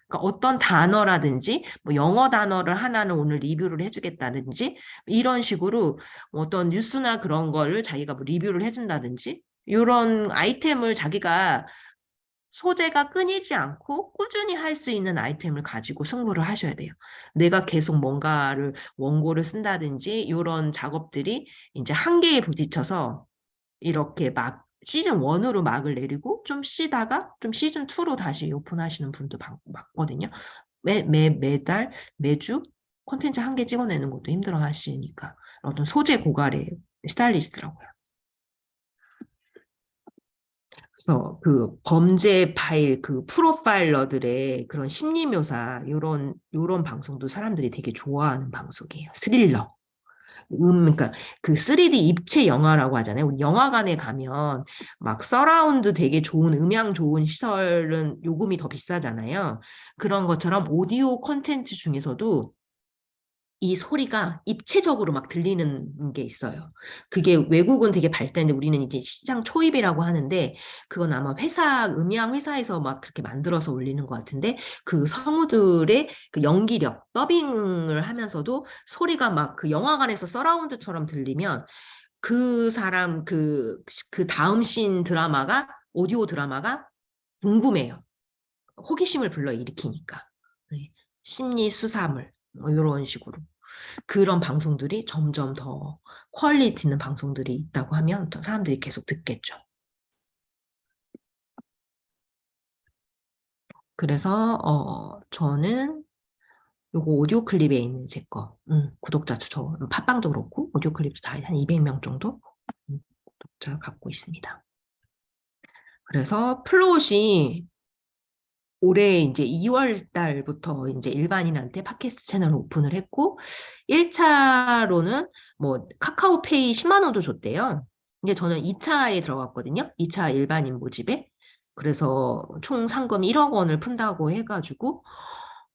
그러니까 어떤 단어라든지 뭐 영어 단어를 하나는 오늘 리뷰를 해주겠다든지 이런 식으로 어떤 뉴스나 그런 거를 자기가 뭐 리뷰를 해준다든지 이런 아이템을 자기가 소재가 끊이지 않고 꾸준히 할 수 있는 아이템을 가지고 승부를 하셔야 돼요. 내가 계속 뭔가를 원고를 쓴다든지 이런 작업들이 이제 한계에 부딪혀서 이렇게 막 시즌 1으로 막을 내리고 좀 쉬다가 좀 시즌 2로 다시 오픈하시는 분도 많거든요. 매달, 매주 콘텐츠 한 개 찍어내는 것도 힘들어 하시니까 어떤 소재 고갈에 시달리시더라고요. 그래서 그 범죄 파일, 그 프로파일러들의 그런 심리 묘사, 요런 방송도 사람들이 되게 좋아하는 방송이에요. 스릴러. 그러니까 그 3D 입체 영화라고 하잖아요. 우리 영화관에 가면 막 서라운드 되게 좋은 음향 좋은 시설은 요금이 더 비싸잖아요. 그런 것처럼 오디오 콘텐츠 중에서도 이 소리가 입체적으로 막 들리는 게 있어요. 그게 외국은 되게 발달했는데 우리는 이제 시장 초입이라고 하는데 그건 아마 음향 회사에서 막 그렇게 만들어서 올리는 것 같은데 그 성우들의 그 연기력, 더빙을 하면서도 소리가 막 그 영화관에서 서라운드처럼 들리면 그 사람 그 다음 씬 드라마가 오디오 드라마가 궁금해요. 호기심을 불러일으키니까. 네. 심리 수사물 뭐 이런 식으로. 그런 방송들이 점점 더 퀄리티 있는 방송들이 있다고 하면 더 사람들이 계속 듣겠죠. 그래서 저는 요거 오디오 클립에 있는 제 거, 구독자 저 팟빵도 그렇고 오디오 클립도 다 한 200명 정도 구독자 갖고 있습니다. 그래서 플롯이 올해 이제 2월 달부터 이제 일반인한테 팟캐스트 채널을 오픈을 했고 1차로는 뭐 카카오페이 10만 원도 줬대요. 이제 저는 2차에 들어갔거든요. 2차 일반인 모집에. 그래서 총 상금 1억 원을 푼다고 해가지고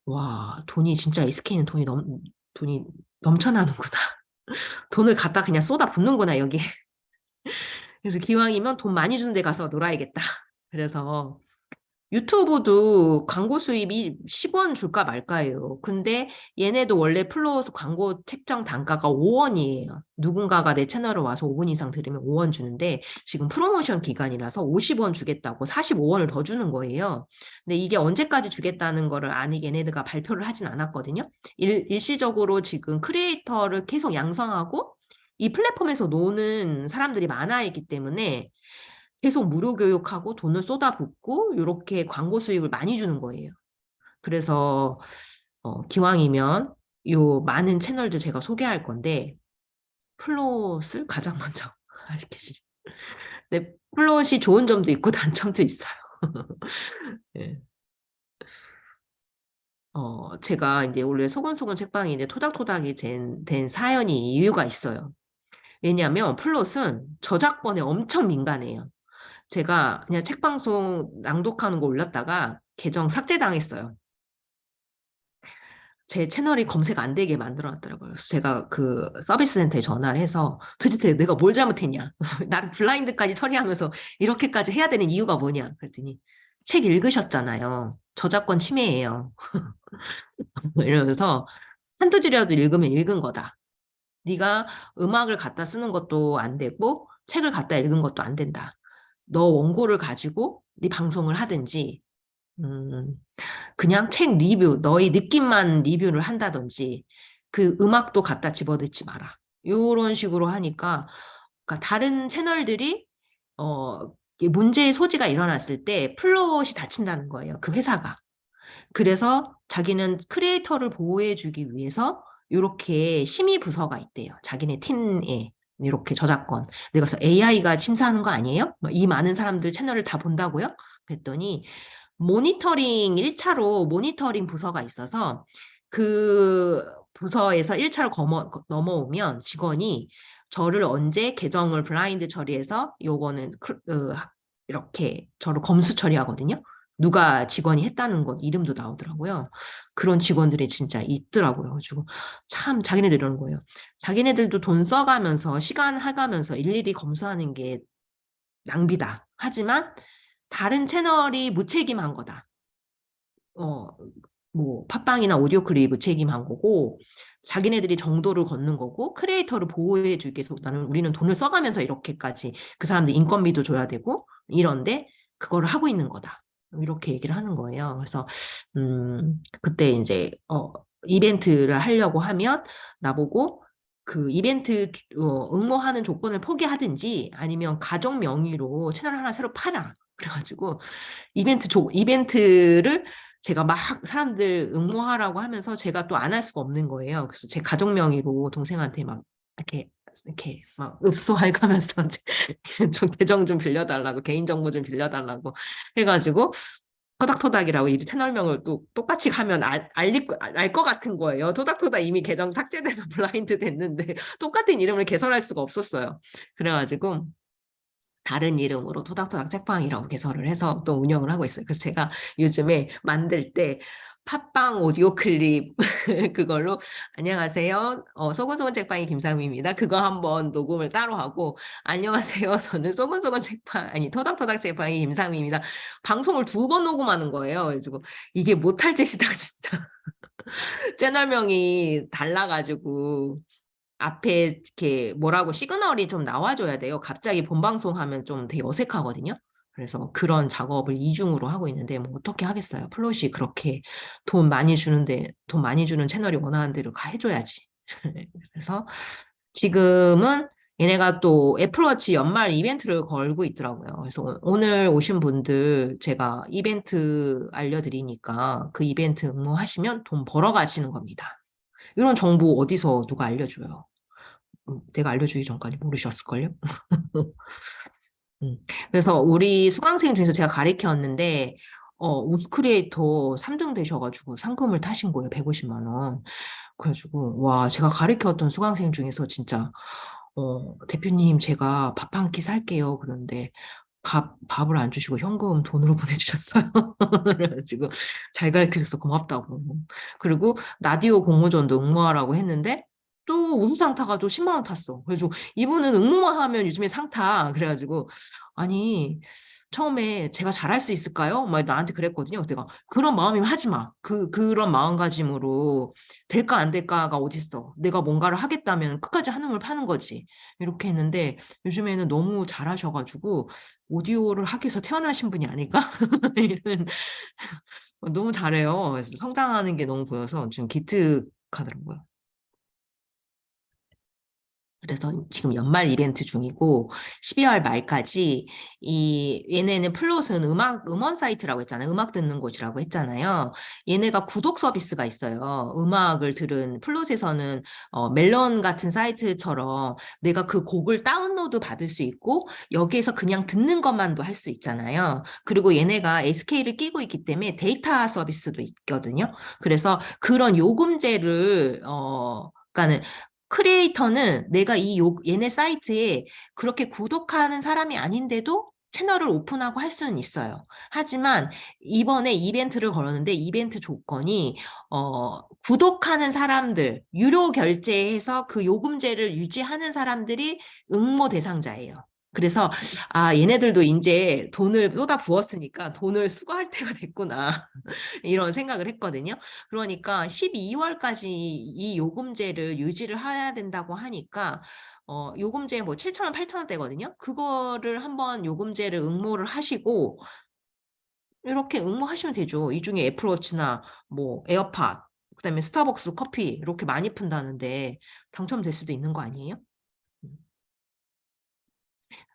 와 돈이 진짜 SK는 돈이 넘쳐나는구나. 돈을 갖다 그냥 쏟아 붓는구나 여기. 그래서 기왕이면 돈 많이 주는 데 가서 놀아야겠다. 그래서 유튜브도 광고 수입이 10원 줄까 말까예요. 근데 얘네도 원래 플로우 광고 책정 단가가 5원이에요. 누군가가 내 채널을 와서 5분 이상 들으면 5원 주는데 지금 프로모션 기간이라서 50원 주겠다고 45원을 더 주는 거예요. 근데 이게 언제까지 주겠다는 거를 아니 얘네들가 발표를 하진 않았거든요. 일시적으로 지금 크리에이터를 계속 양성하고 이 플랫폼에서 노는 사람들이 많아 있기 때문에 계속 무료 교육하고 돈을 쏟아붓고 이렇게 광고 수익을 많이 주는 거예요. 그래서 기왕이면 요 많은 채널들 제가 소개할 건데 플롯을 가장 먼저 하시겠지. 근데 플롯이 좋은 점도 있고 단점도 있어요. 예. 제가 이제 원래 소곤소곤 책방인데 토닥토닥이 된 사연이 이유가 있어요. 왜냐하면 플롯은 저작권에 엄청 민감해요. 제가 그냥 책방송 낭독하는 거 올렸다가 계정 삭제당했어요. 제 채널이 검색 안 되게 만들어놨더라고요. 그래서 제가 그 서비스 센터에 전화를 해서 도대체 내가 뭘 잘못했냐? 나를 블라인드까지 처리하면서 이렇게까지 해야 되는 이유가 뭐냐? 그랬더니 책 읽으셨잖아요. 저작권 침해예요. 이러면서 한두 줄이라도 읽으면 읽은 거다. 네가 음악을 갖다 쓰는 것도 안 되고 책을 갖다 읽은 것도 안 된다. 너 원고를 가지고 네 방송을 하든지 음, 그냥 책 리뷰, 너의 느낌만 리뷰를 한다든지 그 음악도 갖다 집어넣지 마라. 이런 식으로 하니까 그러니까 다른 채널들이 문제의 소지가 일어났을 때 플롯이 다친다는 거예요. 그 회사가. 그래서 자기는 크리에이터를 보호해주기 위해서 이렇게 심의 부서가 있대요. 자기네 팀에 이렇게 저작권. 내가 그래서 AI가 심사하는 거 아니에요? 이 많은 사람들 채널을 다 본다고요? 그랬더니 모니터링 1차로 모니터링 부서가 있어서 그 부서에서 1차로 넘어오면 직원이 저를 언제 계정을 블라인드 처리해서 요거는 이렇게 저를 검수 처리하거든요. 누가 직원이 했다는 것 이름도 나오더라고요. 그런 직원들이 진짜 있더라고요. 그래가지고 참 자기네들 이러는 거예요. 자기네들도 돈 써가면서 시간 하가면서 일일이 검수하는 게 낭비다. 하지만 다른 채널이 무책임한 거다. 어, 뭐 팟빵이나 오디오 클립 무책임한 거고 자기네들이 정도를 걷는 거고 크리에이터를 보호해 주기 위해서 나는 우리는 돈을 써가면서 이렇게까지 그 사람들 인건비도 줘야 되고 이런데 그거를 하고 있는 거다. 이렇게 얘기를 하는 거예요. 그래서 그때 이제 이벤트를 하려고 하면 나보고 그 이벤트 응모하는 조건을 포기하든지 아니면 가족 명의로 채널 하나 새로 팔아. 그래가지고 이벤트를 제가 막 사람들 응모하라고 하면서 제가 또 안 할 수가 없는 거예요. 그래서 제 가족 명의로 동생한테 막 이렇게 막 읍소할가면서 좀 계정 좀 빌려달라고 개인정보 좀 빌려달라고 해가지고 토닥토닥이라고 이 채널명을 또 똑같이 하면 알 것 같은 거예요. 토닥토닥 이미 계정 삭제돼서 블라인드 됐는데 똑같은 이름을 개설할 수가 없었어요. 그래가지고 다른 이름으로 토닥토닥 책방이라고 개설을 해서 또 운영을 하고 있어요. 그래서 제가 요즘에 만들 때 팟빵 오디오 클립 그걸로 안녕하세요. 소곤소곤 책방의 김상미입니다. 그거 한번 녹음을 따로 하고 안녕하세요. 저는 소곤소곤 책방 아니 토닥토닥 책방의 김상미입니다. 방송을 2번 녹음하는 거예요. 그래가지고 이게 못할 짓이다 진짜. 채널명이 달라가지고 앞에 이렇게 뭐라고 시그널이 좀 나와줘야 돼요. 갑자기 본방송 하면 좀 되게 어색하거든요. 그래서 그런 작업을 이중으로 하고 있는데 뭐 어떻게 하겠어요. 플롯이 그렇게 돈 많이 주는 채널이 원하는 대로 가 해줘야지. 그래서 지금은 얘네가 또 애플워치 연말 이벤트를 걸고 있더라고요. 그래서 오늘 오신 분들 제가 이벤트 알려드리니까 그 이벤트 응모하시면 돈 벌어 가시는 겁니다. 이런 정보 어디서 누가 알려줘요? 내가 알려주기 전까지 모르셨을걸요? 음. 그래서 우리 수강생 중에서 제가 가르쳤는데, 우수 크리에이터 3등 되셔가지고 상금을 타신 거예요. 150만 원. 그래가지고, 와, 제가 가르쳤던 수강생 중에서 진짜, 대표님, 제가 밥 한 끼 살게요. 그런데, 밥을 안 주시고 현금 돈으로 보내주셨어요. 그래가지고, 잘 가르쳐줘서 고맙다고. 그리고, 라디오 공모전도 응모하라고 했는데, 또 우수상 타가지고 10만 원 탔어. 그래서 이분은 응모만 하면 요즘에 상 타. 그래가지고, 아니, 처음에 제가 잘할 수 있을까요? 막 나한테 그랬거든요. 내가 그런 마음이면 하지 마. 그런 마음가짐으로 될까 안 될까가 어딨어. 내가 뭔가를 하겠다면 끝까지 한음을 파는 거지. 이렇게 했는데 요즘에는 너무 잘하셔가지고 오디오를 하기 위해서 태어나신 분이 아닐까? 이런 너무 잘해요. 그래서 성장하는 게 너무 보여서 좀 기특하더라고요. 그래서 지금 연말 이벤트 중이고 12월 말까지 얘네는 플롯은 음원 사이트라고 했잖아요. 음악 듣는 곳이라고 했잖아요. 얘네가 구독 서비스가 있어요. 음악을 들은 플롯에서는 멜론 같은 사이트처럼 내가 그 곡을 다운로드 받을 수 있고 여기에서 그냥 듣는 것만도 할 수 있잖아요. 그리고 얘네가 SK를 끼고 있기 때문에 데이터 서비스도 있거든요. 그래서 그런 요금제를 그러니까는 크리에이터는 내가 얘네 사이트에 그렇게 구독하는 사람이 아닌데도 채널을 오픈하고 할 수는 있어요. 하지만 이번에 이벤트를 걸었는데 이벤트 조건이 구독하는 사람들, 유료 결제해서 그 요금제를 유지하는 사람들이 응모 대상자예요. 그래서 얘네들도 이제 돈을 쏟아 부었으니까 돈을 수거할 때가 됐구나. 이런 생각을 했거든요. 그러니까 12월까지 이 요금제를 유지를 해야 된다고 하니까 요금제 뭐 7,000원, 8,000원대거든요. 그거를 한번 요금제를 응모를 하시고 이렇게 응모하시면 되죠. 이 중에 애플워치나 뭐 에어팟, 그다음에 스타벅스 커피 이렇게 많이 푼다는데 당첨될 수도 있는 거 아니에요?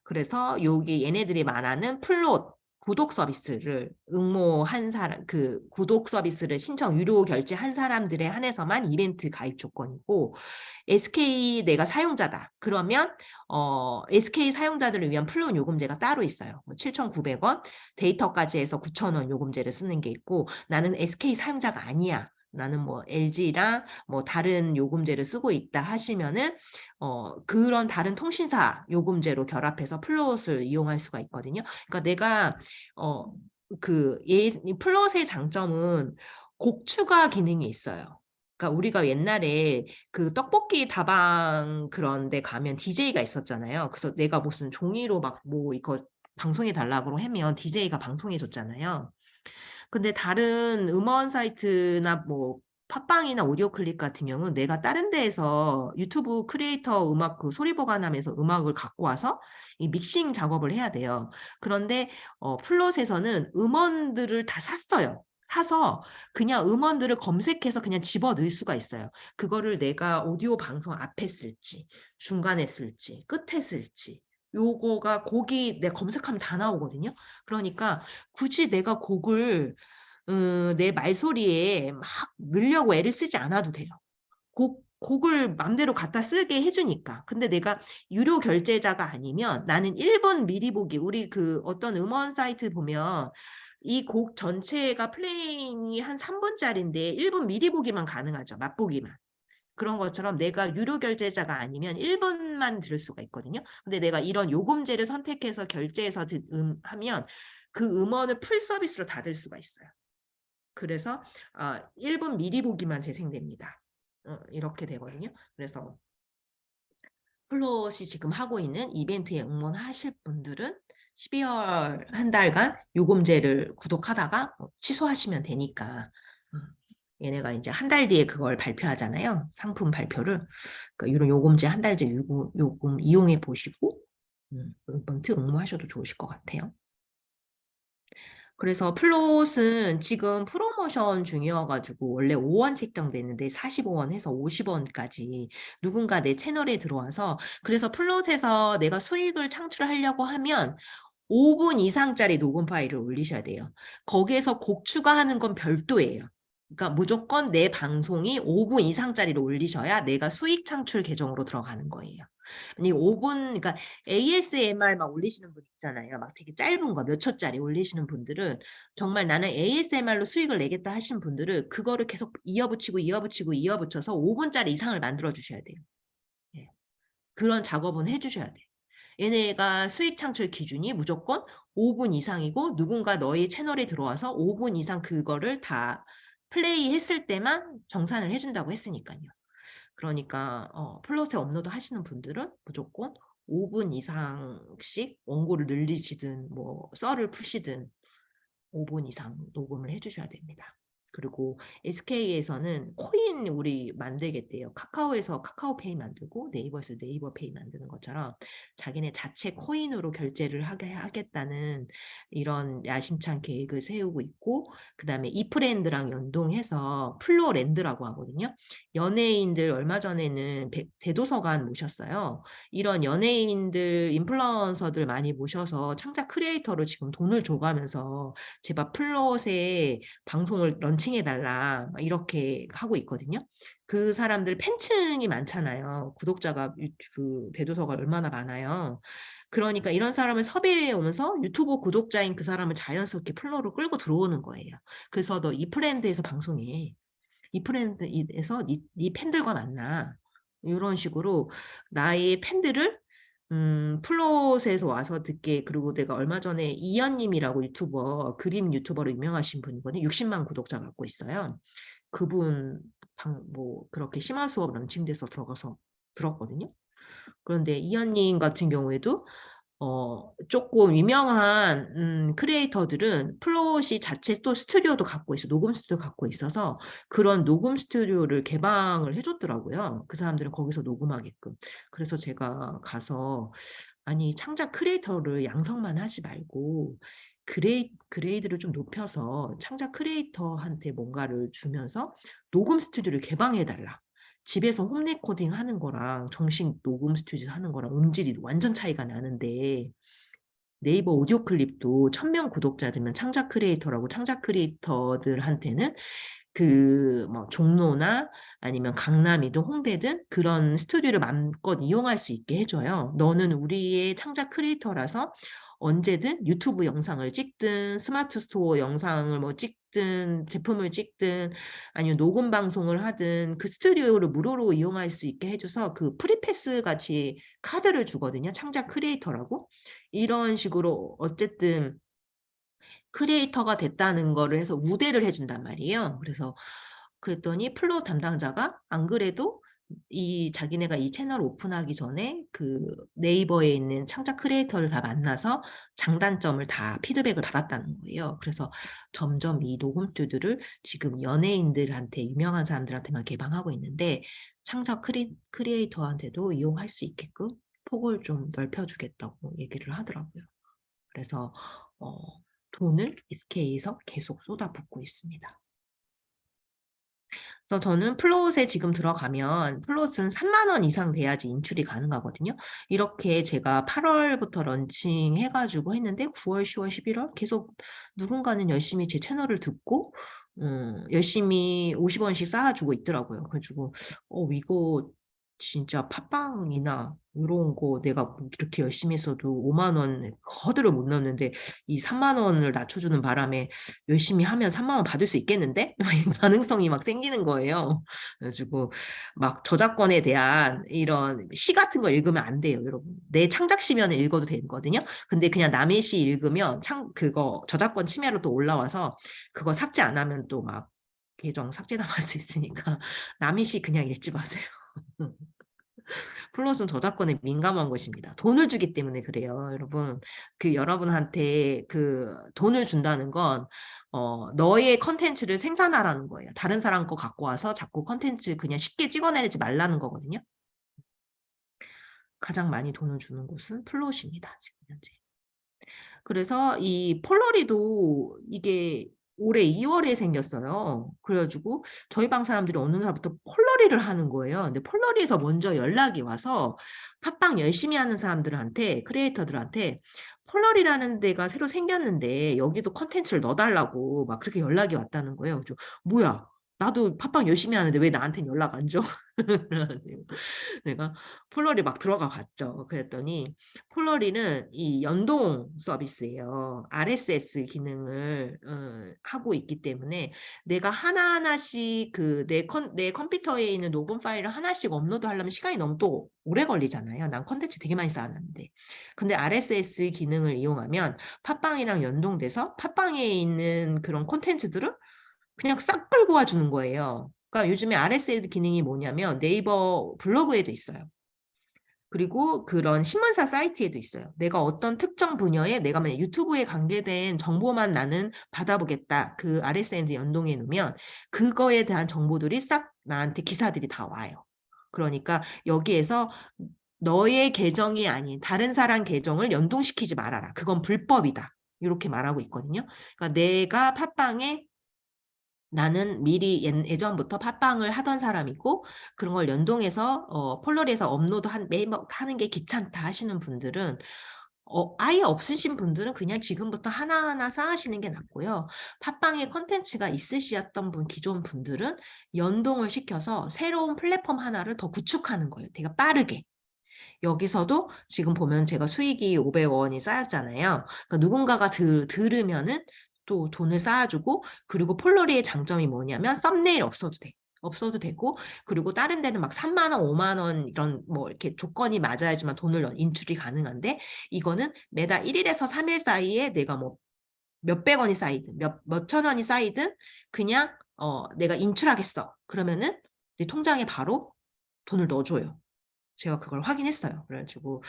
그래서 여기 얘네들이 말하는 플롯 구독 서비스를 응모한 사람, 그 구독 서비스를 신청 유료 결제한 사람들에 한해서만 이벤트 가입 조건이고, SK 내가 사용자다. 그러면 SK 사용자들을 위한 플롯 요금제가 따로 있어요. 7,900원, 데이터까지 해서 9,000원 요금제를 쓰는 게 있고, 나는 SK 사용자가 아니야. 나는 뭐 LG랑 뭐 다른 요금제를 쓰고 있다 하시면은 그런 다른 통신사 요금제로 결합해서 플롯을 이용할 수가 있거든요. 그러니까 내가 이 플롯의 장점은 곡 추가 기능이 있어요. 그러니까 우리가 옛날에 그 떡볶이 다방 그런 데 가면 DJ가 있었잖아요. 그래서 내가 무슨 종이로 막 뭐 이거 방송해 달라고 하면 DJ가 방송해 줬잖아요. 근데 다른 음원 사이트나 뭐 팟빵이나 오디오 클립 같은 경우는 내가 다른 데에서 유튜브 크리에이터 음악 그 소리 보관함에서 음악을 갖고 와서 이 믹싱 작업을 해야 돼요. 그런데 플롯에서는 음원들을 다 샀어요. 사서 그냥 음원들을 검색해서 그냥 집어 넣을 수가 있어요. 그거를 내가 오디오 방송 앞에 쓸지, 중간에 쓸지, 끝에 쓸지. 요거가 곡이 내 검색하면 다 나오거든요. 그러니까 굳이 내가 곡을 내 말소리에 막 넣으려고 애를 쓰지 않아도 돼요. 곡을 맘대로 갖다 쓰게 해주니까. 근데 내가 유료 결제자가 아니면 나는 1분 미리 보기, 우리 그 어떤 음원 사이트 보면 이 곡 전체가 플레이잉이 한 3분짜리인데 1분 미리 보기만 가능하죠. 맛보기만. 그런 것처럼 내가 유료 결제자가 아니면 1분만 들을 수가 있거든요. 근데 내가 이런 요금제를 선택해서 결제해서 하면 그 음원을 풀 서비스로 다 들 수가 있어요. 그래서 1분 미리 보기만 재생됩니다. 이렇게 되거든요. 그래서 플롯이 지금 하고 있는 이벤트에 응모하실 분들은 12월 한 달간 요금제를 구독하다가 취소하시면 되니까 얘네가 이제 한 달 뒤에 그걸 발표하잖아요. 상품 발표를. 그러니까 이런 요금제 한 달 뒤 요금 이용해 보시고 이벤트 응모하셔도 좋으실 것 같아요. 그래서 플롯은 지금 프로모션 중이어가지고 원래 5원 책정됐는데 45원 해서 50원까지 누군가 내 채널에 들어와서 그래서 플롯에서 내가 수익을 창출하려고 하면 5분 이상짜리 녹음 파일을 올리셔야 돼요. 거기에서 곡 추가하는 건 별도예요. 그러니까 무조건 내 방송이 5분 이상짜리를 올리셔야 내가 수익 창출 계정으로 들어가는 거예요. 아니 5분 그러니까 ASMR 막 올리시는 분 있잖아요. 막 되게 짧은 거 몇 초짜리 올리시는 분들은 정말 나는 ASMR로 수익을 내겠다 하신 분들은 그거를 계속 이어붙여서 5분짜리 이상을 만들어 주셔야 돼요. 예. 그런 작업은 해주셔야 돼요. 얘네가 수익 창출 기준이 무조건 5분 이상이고 누군가 너희 채널에 들어와서 5분 이상 그거를 다 플레이 했을 때만 정산을 해준다고 했으니까요. 그러니까 플롯에 업로드 하시는 분들은 무조건 5분 이상씩 원고를 늘리시든 뭐 썰을 푸시든 5분 이상 녹음을 해주셔야 됩니다. 그리고 SK에서는 코인 우리 만들겠대요. 카카오에서 카카오페이 만들고 네이버에서 네이버페이 만드는 것처럼 자기네 자체 코인으로 결제를 하겠다는 이런 야심찬 계획을 세우고 있고, 그다음에 이프랜드랑 연동해서 플로랜드라고 하거든요. 연예인들 얼마 전에는 대도서관 모셨어요. 이런 연예인들, 인플루언서들 많이 모셔서 창작 크리에이터로 지금 돈을 줘가면서 제발 플롯에 방송을 런칭해달라 이렇게 하고 있거든요. 그 사람들 팬층이 많잖아요. 구독자가 그 대도서가 얼마나 많아요. 그러니까 이런 사람을 섭외해 오면서 유튜브 구독자인 그 사람을 자연스럽게 플로로 끌고 들어오는 거예요. 그래서 너 이 프렌드에서 방송해. 이 프렌드에서 네 팬들과 만나. 이런 식으로 나의 팬들을 플롯에서 와서 듣게. 그리고 내가 얼마 전에 이연님이라고 유튜버, 그림 유튜버로 유명하신 분이거든요. 60만 구독자 갖고 있어요. 그분 뭐 그렇게 심화 수업 런칭돼서 들어가서 들었거든요. 그런데 이연님 같은 경우에도 조금 유명한 크리에이터들은 플롯이 자체 또 스튜디오도 갖고 있어, 녹음 스튜디오 갖고 있어서 그런 녹음 스튜디오를 개방을 해줬더라고요. 그 사람들은 거기서 녹음하게끔. 그래서 제가 가서 아니 창작 크리에이터를 양성만 하지 말고 그레이드를 좀 높여서 창작 크리에이터한테 뭔가를 주면서 녹음 스튜디오를 개방해달라. 집에서 홈 레코딩 하는 거랑 정식 녹음 스튜디오 하는 거랑 음질이 완전 차이가 나는데, 네이버 오디오 클립도 1000명 구독자 되면 창작 크리에이터라고, 창작 크리에이터들한테는 그 뭐 종로나 아니면 강남이든 홍대든 그런 스튜디오를 마음껏 이용할 수 있게 해줘요. 너는 우리의 창작 크리에이터라서 언제든 유튜브 영상을 찍든 스마트 스토어 영상을 뭐 찍든 제품을 찍든 아니면 녹음 방송을 하든 그 스튜디오를 무료로 이용할 수 있게 해줘서 그 프리패스 같이 카드를 주거든요. 창작 크리에이터라고. 이런 식으로 어쨌든 크리에이터가 됐다는 거를 해서 우대를 해준단 말이에요. 그래서 그랬더니 플로 담당자가 안 그래도 이 자기네가 이 채널 오픈하기 전에 그 네이버에 있는 창작 크리에이터를 다 만나서 장단점을 다 피드백을 받았다는 거예요. 그래서 점점 이 녹음 스튜디오를 지금 연예인들한테, 유명한 사람들한테만 개방하고 있는데 창작 크리에이터한테도 이용할 수 있게끔 폭을 좀 넓혀주겠다고 얘기를 하더라고요. 그래서 어, 돈을 SK에서 계속 쏟아붓고 있습니다. 그래서 저는 플롯에 지금 들어가면 플롯은 3만 원 이상 돼야지 인출이 가능하거든요. 이렇게 제가 8월부터 런칭 해가지고 했는데 9월, 10월, 11월 계속 누군가는 열심히 제 채널을 듣고 열심히 50원씩 쌓아주고 있더라고요. 그래가지고 이거 진짜 팟빵이나 이런 거 내가 이렇게 열심히 했어도 5만 원 허들을 못 넣는데 이 3만 원을 낮춰주는 바람에 열심히 하면 3만 원 받을 수 있겠는데? 가능성이 막 생기는 거예요. 그래가지고 막 저작권에 대한 이런 시 같은 거 읽으면 안 돼요, 여러분. 내 창작 시면을 읽어도 되거든요. 근데 그냥 남의 시 읽으면 그거 저작권 침해로 또 올라와서 그거 삭제 안 하면 또 막 계정 삭제당할 수 있으니까 남의 시 그냥 읽지 마세요. 플롯은 저작권에 민감한 것입니다. 돈을 주기 때문에 그래요, 여러분. 그 여러분한테 그 돈을 준다는 건 너의 컨텐츠를 생산하라는 거예요. 다른 사람 거 갖고 와서 자꾸 컨텐츠 그냥 쉽게 찍어내지 말라는 거거든요. 가장 많이 돈을 주는 곳은 플롯입니다, 지금 현재. 그래서 이 폴러리도 이게 올해 2월에 생겼어요. 그래가지고 저희 방 사람들이 어느 날부터 폴러리를 하는 거예요. 근데 폴러리에서 먼저 연락이 와서 팟빵 열심히 하는 사람들한테, 크리에이터들한테 폴러리라는 데가 새로 생겼는데 여기도 컨텐츠를 넣어달라고 막 그렇게 연락이 왔다는 거예요. 그래서 뭐야? 나도 팟빵 열심히 하는데 왜 나한테는 연락 안 줘? 그래가지고 내가 폴러리 막 들어가 봤죠. 그랬더니 폴러리는 이 연동 서비스예요. RSS 기능을 하고 있기 때문에 내가 하나하나씩 내 컴퓨터에 있는 녹음 파일을 하나씩 업로드 하려면 시간이 너무 또 오래 걸리잖아요. 난 컨텐츠 되게 많이 쌓았는데. 근데 RSS 기능을 이용하면 팟빵이랑 연동돼서 팟빵에 있는 그런 콘텐츠들을 그냥 싹 끌고 와주는 거예요. 그러니까 요즘에 RSS 기능이 뭐냐면 네이버 블로그에도 있어요. 그리고 그런 신문사 사이트에도 있어요. 내가 어떤 특정 분야에 내가 만약 유튜브에 관계된 정보만 나는 받아보겠다. 그 RSS 연동해 놓으면 그거에 대한 정보들이 싹 나한테 기사들이 다 와요. 그러니까 여기에서 너의 계정이 아닌 다른 사람 계정을 연동시키지 말아라. 그건 불법이다. 이렇게 말하고 있거든요. 그러니까 내가 팟빵에 나는 미리 예전부터 팟빵을 하던 사람이고 그런 걸 연동해서 폴러리에서 업로드 하는 게 귀찮다 하시는 분들은 아예 없으신 분들은 그냥 지금부터 하나하나 쌓으시는 게 낫고요. 팟빵에 컨텐츠가 있으셨던 기존 분들은 연동을 시켜서 새로운 플랫폼 하나를 더 구축하는 거예요. 되게 빠르게. 여기서도 지금 보면 제가 수익이 500원이 쌓였잖아요. 그러니까 누군가가 들으면은 또 돈을 쌓아주고 그리고 폴러리의 장점이 뭐냐면 썸네일 없어도 돼. 없어도 되고 그리고 다른 데는 막 3만 원, 5만 원 이런 뭐 이렇게 조건이 맞아야지만 돈을 인출이 가능한데 이거는 매달 1일에서 3일 사이에 내가 뭐 몇백 원이 쌓이든 몇천 원이 쌓이든 그냥 내가 인출하겠어. 그러면은 내 통장에 바로 돈을 넣어줘요. 제가 그걸 확인했어요. 그래가지고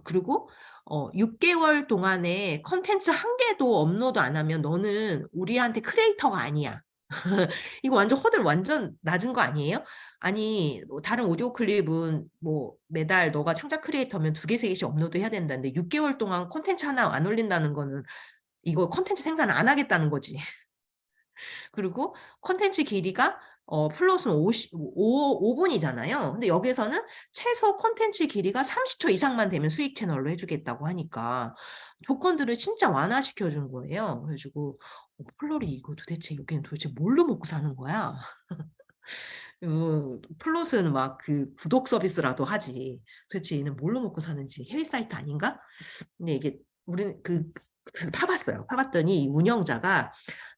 그리고 6개월 동안에 컨텐츠 한 개도 업로드 안 하면 너는 우리한테 크리에이터가 아니야. 이거 완전 허들 완전 낮은 거 아니에요? 아니 다른 오디오 클립은 뭐 매달 너가 창작 크리에이터면 2개, 3개씩 업로드 해야 된다는데 6개월 동안 컨텐츠 하나 안 올린다는 거는 이거 컨텐츠 생산을 안 하겠다는 거지. 그리고 컨텐츠 길이가 플롯은 5분이잖아요. 근데 여기서는 최소 컨텐츠 길이가 30초 이상만 되면 수익 채널로 해주겠다고 하니까 조건들을 진짜 완화시켜준 거예요. 그래가지고 플롯이 이거 도대체 여기는 도대체 뭘로 먹고 사는 거야? 플롯은 막 그 구독 서비스라도 하지. 도대체 얘는 뭘로 먹고 사는지 해외 사이트 아닌가? 근데 이게 우리는 파봤어요. 파봤더니 이 운영자가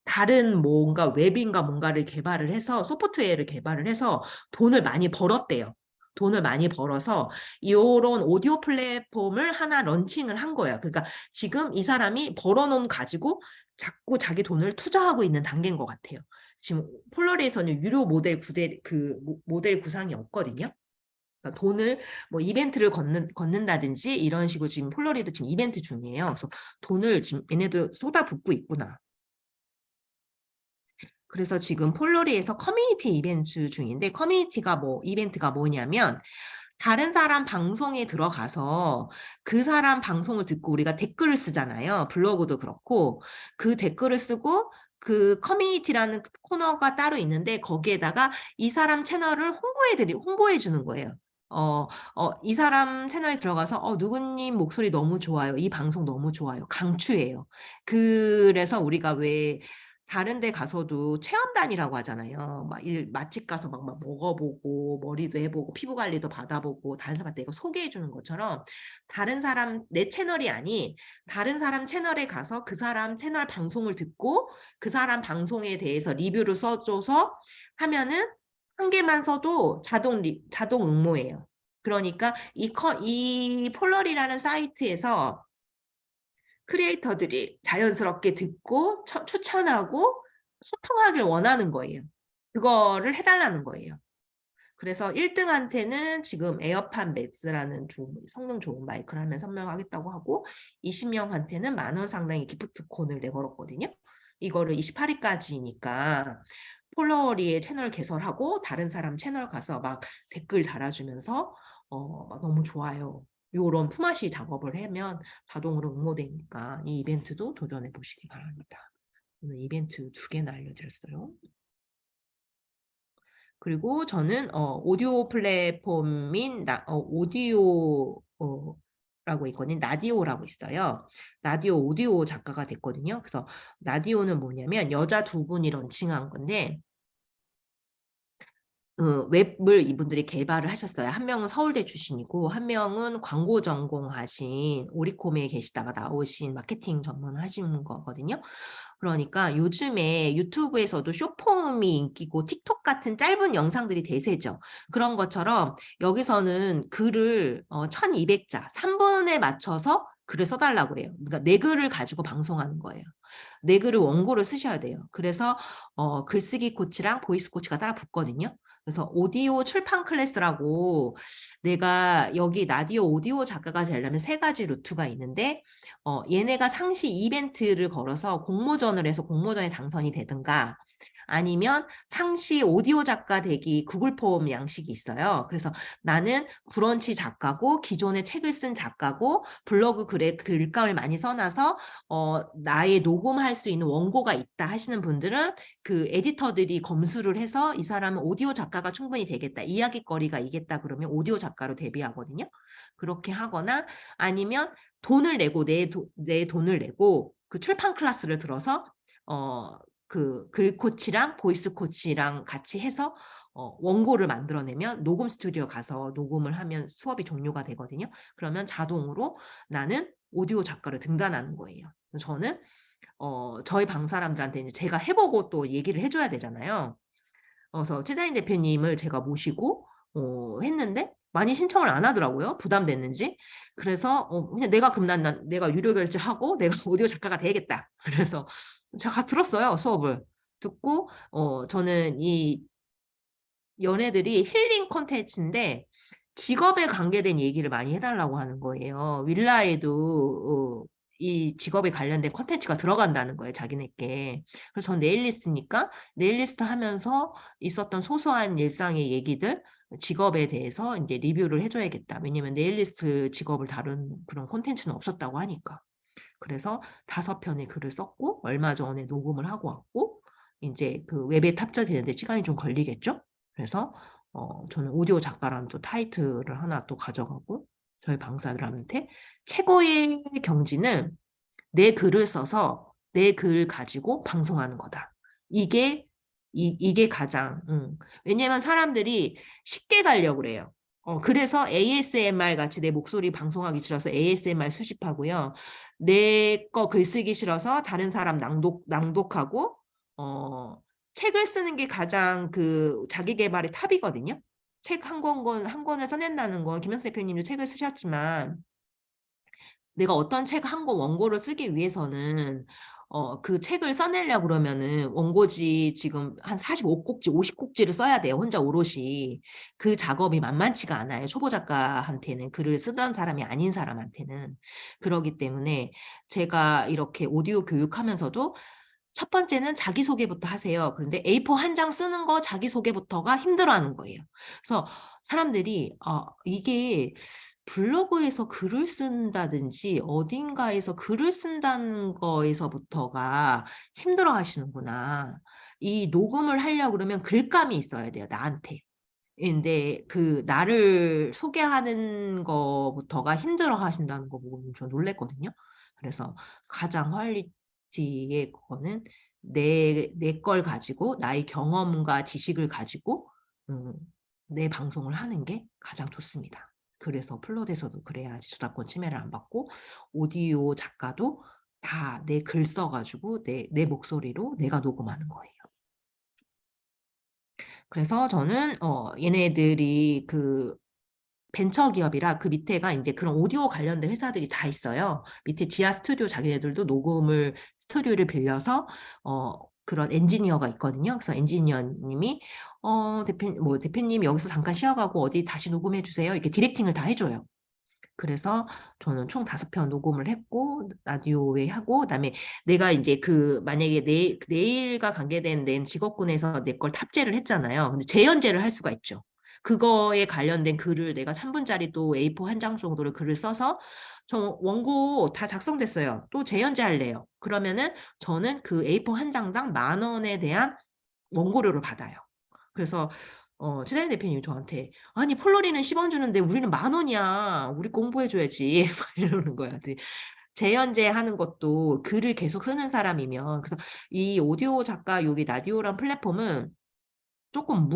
다른 뭔가 웹인가 뭔가를 개발을 해서 소프트웨어를 개발을 해서 돈을 많이 벌었대요. 돈을 많이 벌어서 이런 오디오 플랫폼을 하나 런칭을 한 거예요. 그러니까 지금 이 사람이 벌어놓은 가지고 자꾸 자기 돈을 투자하고 있는 단계인 것 같아요. 지금 폴러리에서는 유료 모델 구상이 없거든요. 그러니까 돈을 뭐 이벤트를 걷는다든지 이런 식으로 지금 폴러리도 지금 이벤트 중이에요. 그래서 돈을 지금 얘네도 쏟아붓고 있구나. 그래서 지금 폴러리에서 커뮤니티 이벤트 중인데 이벤트가 뭐냐면 다른 사람 방송에 들어가서 그 사람 방송을 듣고 우리가 댓글을 쓰잖아요. 블로그도 그렇고 그 댓글을 쓰고 그 커뮤니티라는 코너가 따로 있는데 거기에다가 이 사람 채널을 홍보해 주는 거예요. 이 사람 채널에 들어가서 누구님 목소리 너무 좋아요. 이 방송 너무 좋아요. 강추해요. 그래서 우리가 왜 다른 데 가서도 체험단이라고 하잖아요. 맛집 가서 막 먹어보고 머리도 해보고 피부 관리도 받아보고 다른 사람한테 이거 소개해 주는 것처럼 다른 사람 내 채널이 아닌 다른 사람 채널에 가서 그 사람 채널 방송을 듣고 그 사람 방송에 대해서 리뷰를 써줘서 하면은 한 개만 써도 자동 응모예요. 그러니까 이 폴러리라는 사이트에서 크리에이터들이 자연스럽게 듣고 추천하고 소통하길 원하는 거예요. 그거를 해달라는 거예요. 그래서 1등한테는 지금 에어팟 맥스라는 성능 좋은 마이크를 하면 선명하겠다고 하고 20명한테는 10,000원 상당의 기프트콘을 내걸었거든요. 이거를 28일까지니까 폴러리의 채널 개설하고 다른 사람 채널 가서 막 댓글 달아주면서 막 너무 좋아요. 요런 품앗이 작업을 하면 자동으로 응모되니까 이 이벤트도 도전해 보시기 바랍니다. 오늘 이벤트 2개나 알려드렸어요. 그리고 저는 오디오 플랫폼인 라고 있거든요. 나디오라고 있어요. 나디오 오디오 작가가 됐거든요. 그래서 나디오는 뭐냐면 여자 2분이 런칭한 건데 웹을 이분들이 개발을 하셨어요. 한 명은 서울대 출신이고 한 명은 광고 전공하신 오리콤에 계시다가 나오신 마케팅 전문하신 거거든요. 그러니까 요즘에 유튜브에서도 숏폼이 인기고 틱톡 같은 짧은 영상들이 대세죠. 그런 것처럼 여기서는 글을 1200자 3분에 맞춰서 글을 써달라고 그래요. 그러니까 네 글을 가지고 방송하는 거예요. 네 글을 원고를 쓰셔야 돼요. 그래서 글쓰기 코치랑 보이스 코치가 따라 붙거든요. 그래서 오디오 출판 클래스라고 내가 여기 라디오 오디오 작가가 되려면 세 가지 루트가 있는데 얘네가 상시 이벤트를 걸어서 공모전을 해서 공모전에 당선이 되든가 아니면 상시 오디오 작가 되기 구글 폼 양식이 있어요. 그래서 나는 브런치 작가고 기존에 책을 쓴 작가고 블로그 글에 글감을 많이 써놔서 나의 녹음할 수 있는 원고가 있다 하시는 분들은 그 에디터들이 검수를 해서 이 사람은 오디오 작가가 충분히 되겠다. 이야기거리가 이겠다 그러면 오디오 작가로 데뷔하거든요. 그렇게 하거나 아니면 돈을 내고 내 돈을 내고 그 출판 클래스를 들어서 그 글 코치랑 보이스 코치랑 같이 해서 원고를 만들어내면 녹음 스튜디오 가서 녹음을 하면 수업이 종료가 되거든요. 그러면 자동으로 나는 오디오 작가를 등단하는 거예요. 저는 저희 방 사람들한테 이제 제가 해보고 또 얘기를 해줘야 되잖아요. 그래서 최자인 대표님을 제가 모시고 했는데 많이 신청을 안 하더라고요. 부담됐는지. 그래서 그냥 내가 그럼 내가 유료 결제하고 내가 오디오 작가가 되겠다. 그래서 제가 들었어요. 수업을. 듣고 저는 이 연애들이 힐링 콘텐츠인데 직업에 관계된 얘기를 많이 해달라고 하는 거예요. 윌라에도 이 직업에 관련된 콘텐츠가 들어간다는 거예요, 자기네께. 그래서 전 네일리스트니까 네일리스트 하면서 있었던 소소한 일상의 얘기들, 직업에 대해서 이제 리뷰를 해줘야겠다. 왜냐면 네일리스트 직업을 다룬 그런 콘텐츠는 없었다고 하니까. 그래서 5편의 글을 썼고 얼마 전에 녹음을 하고 왔고 이제 그 웹에 탑재되는데 시간이 좀 걸리겠죠? 그래서 저는 오디오 작가라는 또 타이틀을 하나 또 가져가고 저희 방사들한테 최고의 경지는 내 글을 써서 내 글 가지고 방송하는 거다. 이게 가장 왜냐면 사람들이 쉽게 가려고 그래요. 그래서 ASMR 같이 내 목소리 방송하기 싫어서 ASMR 수집하고요. 내 거 글쓰기 싫어서 다른 사람 낭독하고 책을 쓰는 게 가장 그 자기 개발의 탑이거든요. 책 한 권을 써낸다는 건 김현수 대표님도 책을 쓰셨지만 내가 어떤 책 한 권 원고를 쓰기 위해서는 그 책을 써내려고 그러면은 원고지 지금 한 45꼭지, 50꼭지를 써야 돼요. 혼자 오롯이. 그 작업이 만만치가 않아요. 초보 작가한테는. 글을 쓰던 사람이 아닌 사람한테는. 그러기 때문에 제가 이렇게 오디오 교육하면서도 첫 번째는 자기소개부터 하세요. 그런데 A4 한 장 쓰는 거 자기소개부터가 힘들어하는 거예요. 그래서 사람들이 이게 블로그에서 글을 쓴다든지 어딘가에서 글을 쓴다는 거에서부터가 힘들어 하시는구나. 이 녹음을 하려고 그러면 글감이 있어야 돼요, 나한테. 근데 그 나를 소개하는 거부터가 힘들어 하신다는 거 보고 좀 놀랬거든요. 그래서 가장 퀄리티의 거는 내 걸 가지고 나의 경험과 지식을 가지고 음, 내 방송을 하는 게 가장 좋습니다. 그래서 플롯에서도 그래야지 저작권 침해를 안 받고 오디오 작가도 다 내 글 써가지고 내 목소리로 내가 녹음하는 거예요. 그래서 저는 얘네들이 그 벤처 기업이라 그 밑에가 이제 그런 오디오 관련된 회사들이 다 있어요. 밑에 지하 스튜디오 자기네들도 녹음을 스튜디오를 빌려서 그런 엔지니어가 있거든요. 그래서 엔지니어님이 대표님 여기서 잠깐 쉬어가고 어디 다시 녹음해 주세요. 이렇게 디렉팅을 다 해줘요. 그래서 저는 총 5편 녹음을 했고 라디오에 하고 그다음에 내가 이제 그 만약에 내일과 관계된 내 직업군에서 내 걸 탑재를 했잖아요. 근데 재연재를 할 수가 있죠. 그거에 관련된 글을 내가 3분짜리 또 A4 한 장 정도를 글을 써서 저 원고 다 작성됐어요. 또 재연재할래요. 그러면은 저는 그 A4 한 장당 10,000원에 대한 원고료를 받아요. 그래서 최다인 대표님이 저한테 아니 폴로리는 10원 주는데 우리는 10,000원이야. 우리 공부해줘야지. 이러는 거야. 근데 재연재 하는 것도 글을 계속 쓰는 사람이면 그래서 이 오디오 작가 여기 라디오란 플랫폼은 조금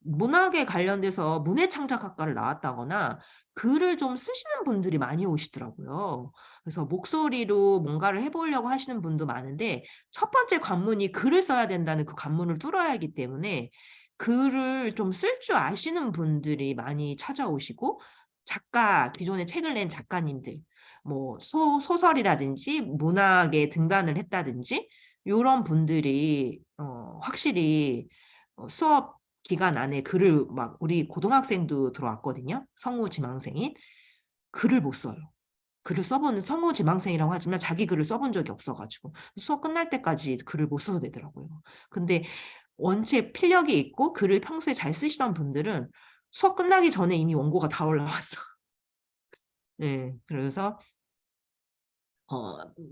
문학에 관련돼서 문해창작학과를 나왔다거나 글을 좀 쓰시는 분들이 많이 오시더라고요. 그래서 목소리로 뭔가를 해보려고 하시는 분도 많은데 첫 번째 관문이 글을 써야 된다는 그 관문을 뚫어야 하기 때문에 글을 좀 쓸 줄 아시는 분들이 많이 찾아오시고 기존에 책을 낸 작가님들, 뭐 소설이라든지 문학에 등단을 했다든지 이런 분들이 확실히 수업 기간 안에 글을 막 우리 고등학생도 들어왔거든요. 성우 지망생인. 글을 못 써요. 글을 써본 성우 지망생이라고 하지만 자기 글을 써본 적이 없어가지고 수업 끝날 때까지 글을 못 써도 되더라고요. 근데 원체 필력이 있고 글을 평소에 잘 쓰시던 분들은 수업 끝나기 전에 이미 원고가 다 올라왔어. 네, 그래서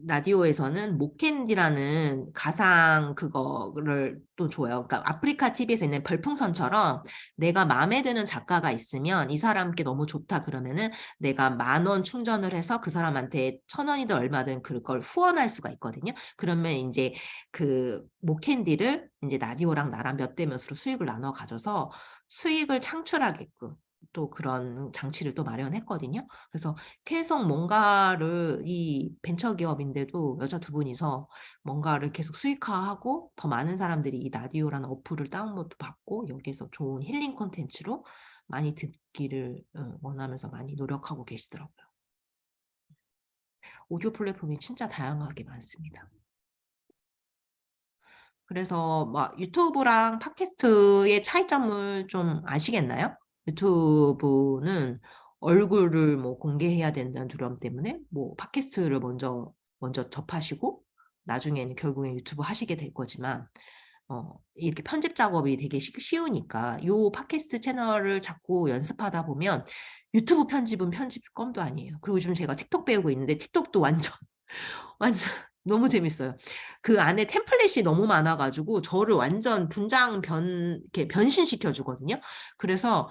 라디오에서는 목캔디라는 가상 그거를 또 줘요. 그러니까 아프리카 TV에서 있는 별풍선처럼 내가 마음에 드는 작가가 있으면 이 사람께 너무 좋다 그러면은 내가 10,000원 충전을 해서 그 사람한테 1,000원이든 얼마든 그걸 후원할 수가 있거든요. 그러면 이제 그 목캔디를 이제 라디오랑 나랑 몇 대 몇으로 수익을 나눠 가져서 수익을 창출하게끔 또 그런 장치를 또 마련했거든요. 그래서 계속 뭔가를 이 벤처기업인데도 여자 두 분이서 뭔가를 계속 수익화하고 더 많은 사람들이 이 라디오라는 어플을 다운로드 받고 여기서 좋은 힐링 콘텐츠로 많이 듣기를 원하면서 많이 노력하고 계시더라고요. 오디오 플랫폼이 진짜 다양하게 많습니다. 그래서 막 유튜브랑 팟캐스트의 차이점을 좀 아시겠나요? 유튜브는 얼굴을 뭐 공개해야 된다는 두려움 때문에 뭐 팟캐스트를 먼저 접하시고 나중에는 결국엔 유튜브 하시게 될 거지만 이렇게 편집 작업이 되게 쉬우니까 요 팟캐스트 채널을 자꾸 연습하다 보면 유튜브 편집은 편집 껌도 아니에요. 그리고 요즘 제가 틱톡 배우고 있는데 틱톡도 완전 완전 너무 재밌어요. 그 안에 템플릿이 너무 많아가지고 저를 완전 이렇게 변신시켜 주거든요. 그래서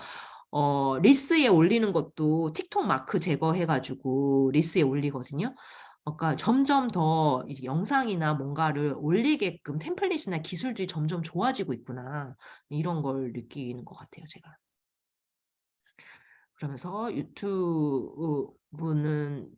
리스에 올리는 것도 틱톡 마크 제거해가지고 리스에 올리거든요. 그러니까 점점 더 영상이나 뭔가를 올리게끔 템플릿이나 기술들이 점점 좋아지고 있구나. 이런 걸 느끼는 것 같아요, 제가. 그러면서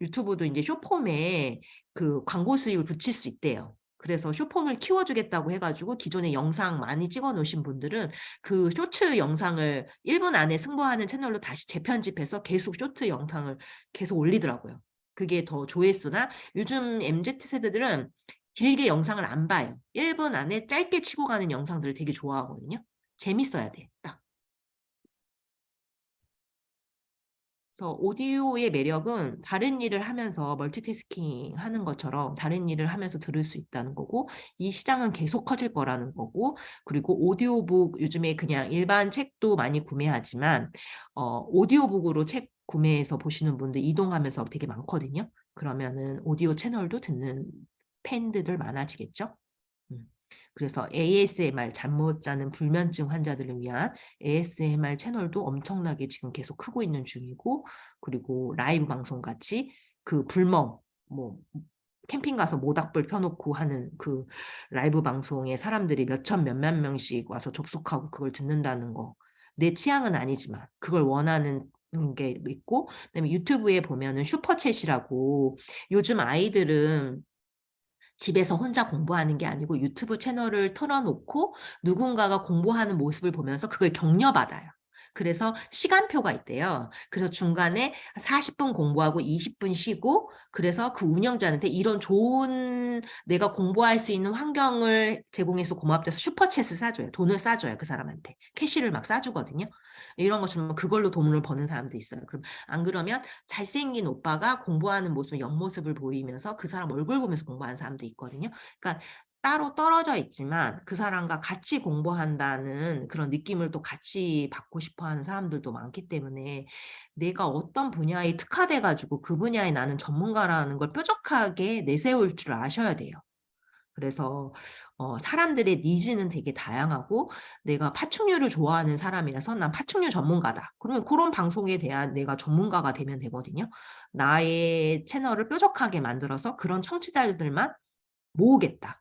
유튜브도 이제 숏폼에 그 광고 수익을 붙일 수 있대요. 그래서 숏폼을 키워주겠다고 해가지고 기존에 영상 많이 찍어 놓으신 분들은 그 쇼츠 영상을 1분 안에 승부하는 채널로 다시 재편집해서 계속 쇼트 영상을 계속 올리더라고요. 그게 더 조회수나 요즘 MZ 세대들은 길게 영상을 안 봐요. 1분 안에 짧게 치고 가는 영상들을 되게 좋아하거든요. 재밌어야 돼, 딱. 그래서 오디오의 매력은 다른 일을 하면서 멀티태스킹 하는 것처럼 다른 일을 하면서 들을 수 있다는 거고 이 시장은 계속 커질 거라는 거고 그리고 오디오북 요즘에 그냥 일반 책도 많이 구매하지만 오디오북으로 책 구매해서 보시는 분들 이동하면서 되게 많거든요. 그러면은 오디오 채널도 듣는 팬들들 많아지겠죠. 그래서 ASMR 잠 못 자는 불면증 환자들을 위한 ASMR 채널도 엄청나게 지금 계속 크고 있는 중이고 그리고 라이브 방송 같이 그 불멍 뭐 캠핑 가서 모닥불 펴놓고 하는 그 라이브 방송에 사람들이 몇천 몇만 명씩 와서 접속하고 그걸 듣는다는 거. 내 취향은 아니지만 그걸 원하는 게 있고 그다음에 유튜브에 보면은 슈퍼챗이라고 요즘 아이들은 집에서 혼자 공부하는 게 아니고 유튜브 채널을 틀어놓고 누군가가 공부하는 모습을 보면서 그걸 격려받아요. 그래서 시간표가 있대요. 그래서 중간에 40분 공부하고 20분 쉬고 그래서 그 운영자한테 이런 좋은 내가 공부할 수 있는 환경을 제공해서 고맙다 해서 슈퍼챗을 싸줘요. 돈을 싸줘요. 그 사람한테. 캐시를 막 싸주거든요. 이런 것처럼 그걸로 돈을 버는 사람도 있어요. 그럼 안 그러면 잘생긴 오빠가 공부하는 모습, 옆모습을 보이면서 그 사람 얼굴 보면서 공부하는 사람도 있거든요. 그러니까 따로 떨어져 있지만 그 사람과 같이 공부한다는 그런 느낌을 또 같이 받고 싶어 하는 사람들도 많기 때문에 내가 어떤 분야에 특화돼 가지고 그 분야에 나는 전문가라는 걸 뾰족하게 내세울 줄 아셔야 돼요. 그래서 사람들의 니즈는 되게 다양하고 내가 파충류를 좋아하는 사람이라서 난 파충류 전문가다. 그러면 그런 방송에 대한 내가 전문가가 되면 되거든요. 나의 채널을 뾰족하게 만들어서 그런 청취자들만 모으겠다.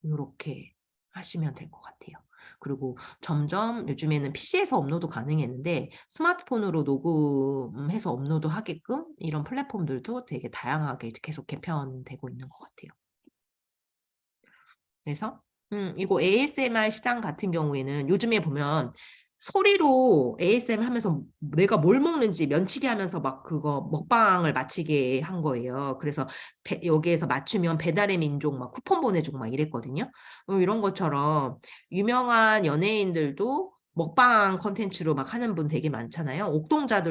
이렇게 하시면 될 것 같아요. 그리고 점점 요즘에는 PC에서 업로드 가능했는데 스마트폰으로 녹음해서 업로드 하게끔 이런 플랫폼들도 되게 다양하게 계속 개편되고 있는 것 같아요. 그래서 이거 ASMR 시장 같은 경우에는 요즘에 보면 소리로 ASMR 하면서 내가 뭘 먹는지 면치기 하면서 막 그거 먹방을 마치게 한 거예요. 그래서 여기에서 맞추면 배달의 민족 막 쿠폰 보내주고 막 이랬거든요. 이런 것처럼 유명한 연예인들도 먹방 컨텐츠로 막 하는 분 되게 많잖아요. 옥동자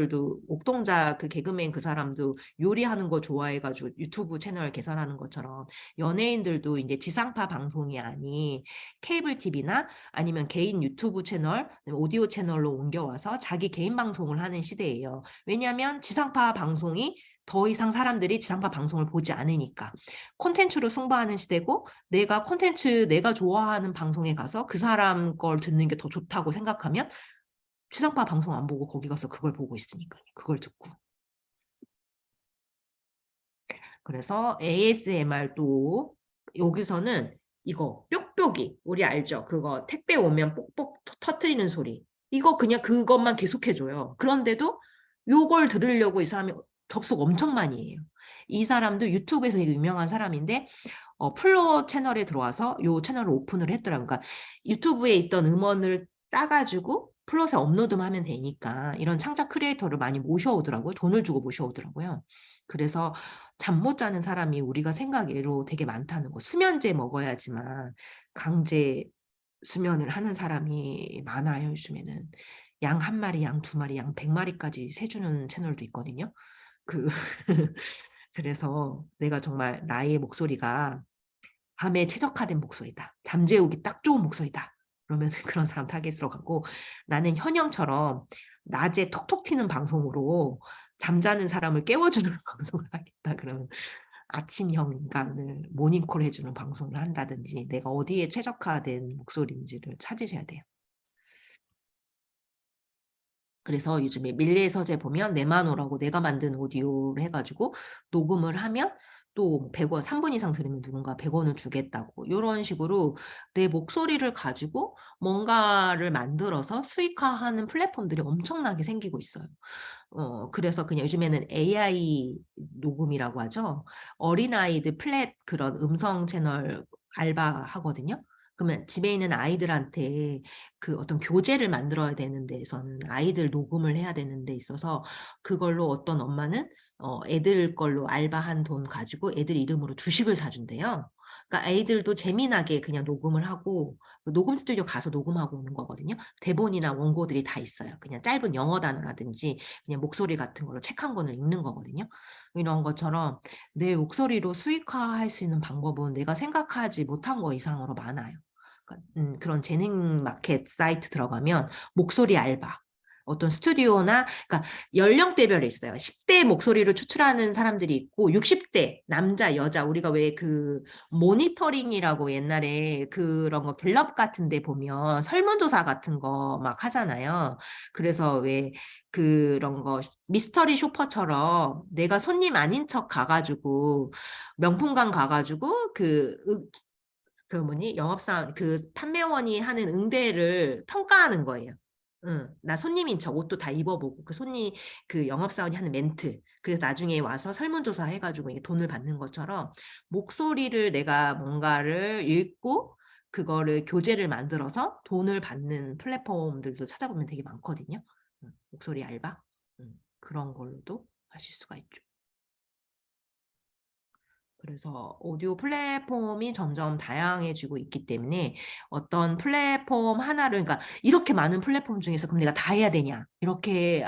그 개그맨 그 사람도 요리하는 거 좋아해가지고 유튜브 채널 개설하는 것처럼 연예인들도 이제 지상파 방송이 아닌 케이블 TV나 아니면 개인 유튜브 채널, 오디오 채널로 옮겨와서 자기 개인 방송을 하는 시대예요. 왜냐하면 지상파 방송이 더 이상 사람들이 지상파 방송을 보지 않으니까 콘텐츠로 승부하는 시대고 내가 좋아하는 방송에 가서 그 사람 걸 듣는 게 더 좋다고 생각하면 지상파 방송 안 보고 거기 가서 그걸 보고 있으니까 그걸 듣고. 그래서 ASMR도 여기서는 이거 뾱뾱이 우리 알죠? 그거 택배 오면 뽁뽁 터트리는 소리. 이거 그냥 그것만 계속해줘요. 그런데도 요걸 들으려고 이 사람이 접속 엄청 많이 해요. 이 사람도 유튜브에서 되게 유명한 사람인데 플로 채널에 들어와서 요 채널을 오픈을 했더라고요. 그러니까 유튜브에 있던 음원을 따가지고 플롯에 업로드만 하면 되니까 이런 창작 크리에이터를 많이 모셔오더라고요. 돈을 주고 모셔오더라고요. 그래서 잠 못 자는 사람이 우리가 생각외로 되게 많다는 거. 수면제 먹어야지만 강제 수면을 하는 사람이 많아요, 요즘에는. 양 한 마리, 양 두 마리, 양 100마리까지 세주는 채널도 있거든요. 그 그래서 내가 정말 나의 목소리가 밤에 최적화된 목소리다. 잠재우기 딱 좋은 목소리다. 그러면 그런 사람 타겟으로 가고 나는 현영처럼 낮에 톡톡 튀는 방송으로 잠자는 사람을 깨워주는 방송을 하겠다. 그러면 아침형 인간을 모닝콜 해주는 방송을 한다든지 내가 어디에 최적화된 목소리인지를 찾으셔야 돼요. 그래서 요즘에 밀리의 서재 보면 네마노라고 내가 만든 오디오를 해가지고 녹음을 하면 또 100원, 3분 이상 들으면 누군가 100원을 주겠다고 이런 식으로 내 목소리를 가지고 뭔가를 만들어서 수익화하는 플랫폼들이 엄청나게 생기고 있어요. 그래서 그냥 요즘에는 AI 녹음이라고 하죠. 어린아이들 그런 음성 채널 알바 하거든요. 그러면 집에 있는 아이들한테 그 어떤 교재를 만들어야 되는 데에서는 아이들 녹음을 해야 되는 데 있어서 그걸로 어떤 엄마는 애들 걸로 알바한 돈 가지고 애들 이름으로 주식을 사준대요. 그러니까 아이들도 재미나게 그냥 녹음을 하고 녹음 스튜디오 가서 녹음하고 오는 거거든요. 대본이나 원고들이 다 있어요. 그냥 짧은 영어 단어라든지 그냥 목소리 같은 걸로 책 한 권을 읽는 거거든요. 이런 것처럼 내 목소리로 수익화할 수 있는 방법은 내가 생각하지 못한 거 이상으로 많아요. 그러니까, 그런 재능 마켓 사이트 들어가면 목소리 알바, 어떤 스튜디오나 그러니까 연령대별에 있어요. 10대 목소리를 추출하는 사람들이 있고 60대 남자 여자 우리가 왜 그 모니터링이라고 옛날에 그런 거 갤럽 같은 데 보면 설문조사 같은 거 막 하잖아요. 그래서 왜 그런 거 미스터리 쇼퍼처럼 내가 손님 아닌 척 가가지고 명품관 가가지고 그 뭐니 영업사원 그 판매원이 하는 응대를 평가하는 거예요. 응, 나 손님인 척 옷도 다 입어보고 그 그 영업사원이 하는 멘트 그래서 나중에 와서 설문조사 해가지고 이게 돈을 받는 것처럼 목소리를 내가 뭔가를 읽고 그거를 교재를 만들어서 돈을 받는 플랫폼들도 찾아보면 되게 많거든요. 목소리 알바 그런 걸로도 하실 수가 있죠. 그래서 오디오 플랫폼이 점점 다양해지고 있기 때문에 어떤 플랫폼 하나를, 그러니까 이렇게 많은 플랫폼 중에서 그럼 내가 다 해야 되냐, 이렇게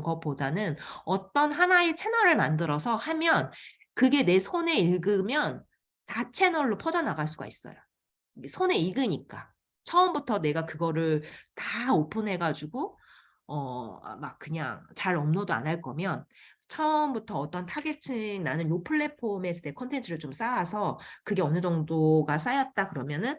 것보다는 어떤 하나의 채널을 만들어서 하면 그게 내 손에 익으면 다 채널로 퍼져나갈 수가 있어요. 손에 익으니까. 처음부터 내가 그거를 다 오픈해가지고 막 그냥 잘 업로드 안 할 거면 처음부터 어떤 타겟층 나는 요 플랫폼에서 내 컨텐츠를 좀 쌓아서 그게 어느 정도가 쌓였다 그러면은